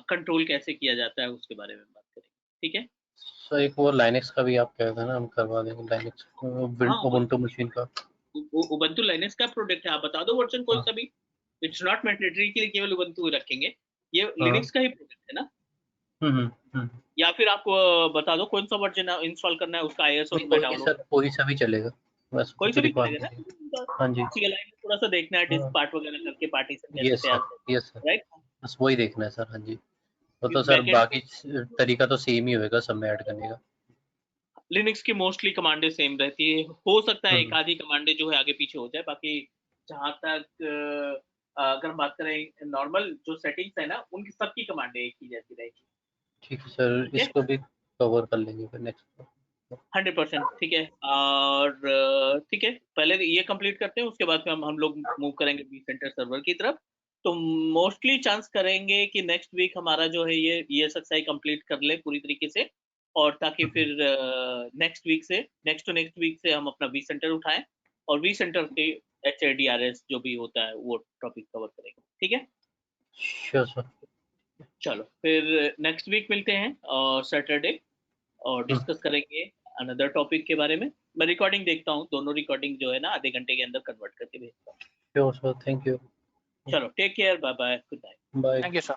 [SPEAKER 2] कंट्रोल कैसे किया जाता है उसके बारे में बात करेंगे, ठीक है।
[SPEAKER 3] सर एक वो लाइनेक्स का भी आप कह रहे थे ना, हम करवा देंगे लाइनेक्स उबुंटू मशीन का।
[SPEAKER 2] उबंटू लाइनेक्स का प्रोडक्ट है, आप बता दो वर्जन कोई
[SPEAKER 3] हाँ।
[SPEAKER 2] सा भी, इट्स नॉट मैंडेटरी कि केवल उबंटू रखेंगे, ये
[SPEAKER 3] हाँ।
[SPEAKER 2] लिनक्स का ही प्रोडक्ट है ना। या फिर आप बता दो कौन सा वर्जन इंस्टॉल करना है उसका, ISO में
[SPEAKER 3] कोई
[SPEAKER 2] डाउनलोड,
[SPEAKER 3] सर कोई सा भी चलेगा, बस
[SPEAKER 2] कोई सा भी चलेगा
[SPEAKER 3] नहीं।
[SPEAKER 2] ना।
[SPEAKER 3] हाँ जी।
[SPEAKER 2] CLI में थोड़ा सा देखना है, डिस्क
[SPEAKER 3] हाँ।
[SPEAKER 2] पार्ट वगैरह करके पार्टीशन कैसे
[SPEAKER 3] यस
[SPEAKER 2] तैयार
[SPEAKER 3] सर,
[SPEAKER 2] करते
[SPEAKER 3] यस सर,
[SPEAKER 2] हैं, राइट।
[SPEAKER 3] बस वही देखना है सर। हाँ जी, वो तो
[SPEAKER 2] इस
[SPEAKER 3] सर
[SPEAKER 2] backend
[SPEAKER 3] बाकी तरीका तो सेम ही होएगा सब में ऐड करने का।
[SPEAKER 2] लिनक्स की मोस्टली कमांडें सेम रहती है, हो सकता है एक
[SPEAKER 3] हम्म।
[SPEAKER 2] आधी कमांडें जो है आगे पीछे हो जाए, बाकी जहां तक अगर हम बात करें नॉर्मल जो सेटिंग्स है ना, उनकी सबकी कमांडें एक ही जैसी रहेगी।
[SPEAKER 3] ठीक है सर,
[SPEAKER 2] ठीक है,
[SPEAKER 3] इसको भी कवर कर लेंगे फिर नेक्स्ट।
[SPEAKER 2] 100%, ठीक है। और ठीक है, पहले ये कंप्लीट करते हैं, उसके बाद में हम लोग मूव करेंगे vCenter सर्वर की तरफ। तो मोस्टली चांस करेंगे कि नेक्स्ट वीक हमारा जो है ये ESXi कंप्लीट कर ले पूरी तरीके से, और ताकि फिर नेक्स्ट वीक से हम अपना vCenter उठाएं और vCenter के HADRS जो भी होता है वो टॉपिक कवर करेंगे, ठीक है।
[SPEAKER 3] Sure sir.
[SPEAKER 2] चलो फिर नेक्स्ट वीक मिलते हैं और सैटरडे, और डिस्कस करेंगे अनदर टॉपिक के बारे में। मैं रिकॉर्डिंग देखता हूँ, दोनों रिकॉर्डिंग जो है ना आधे घंटे के अंदर कन्वर्ट करके भेजता हूँ।
[SPEAKER 3] Sure sir, thank you.
[SPEAKER 2] चलो, take care, bye bye, good night.
[SPEAKER 3] Bye.
[SPEAKER 4] Thank you, sir.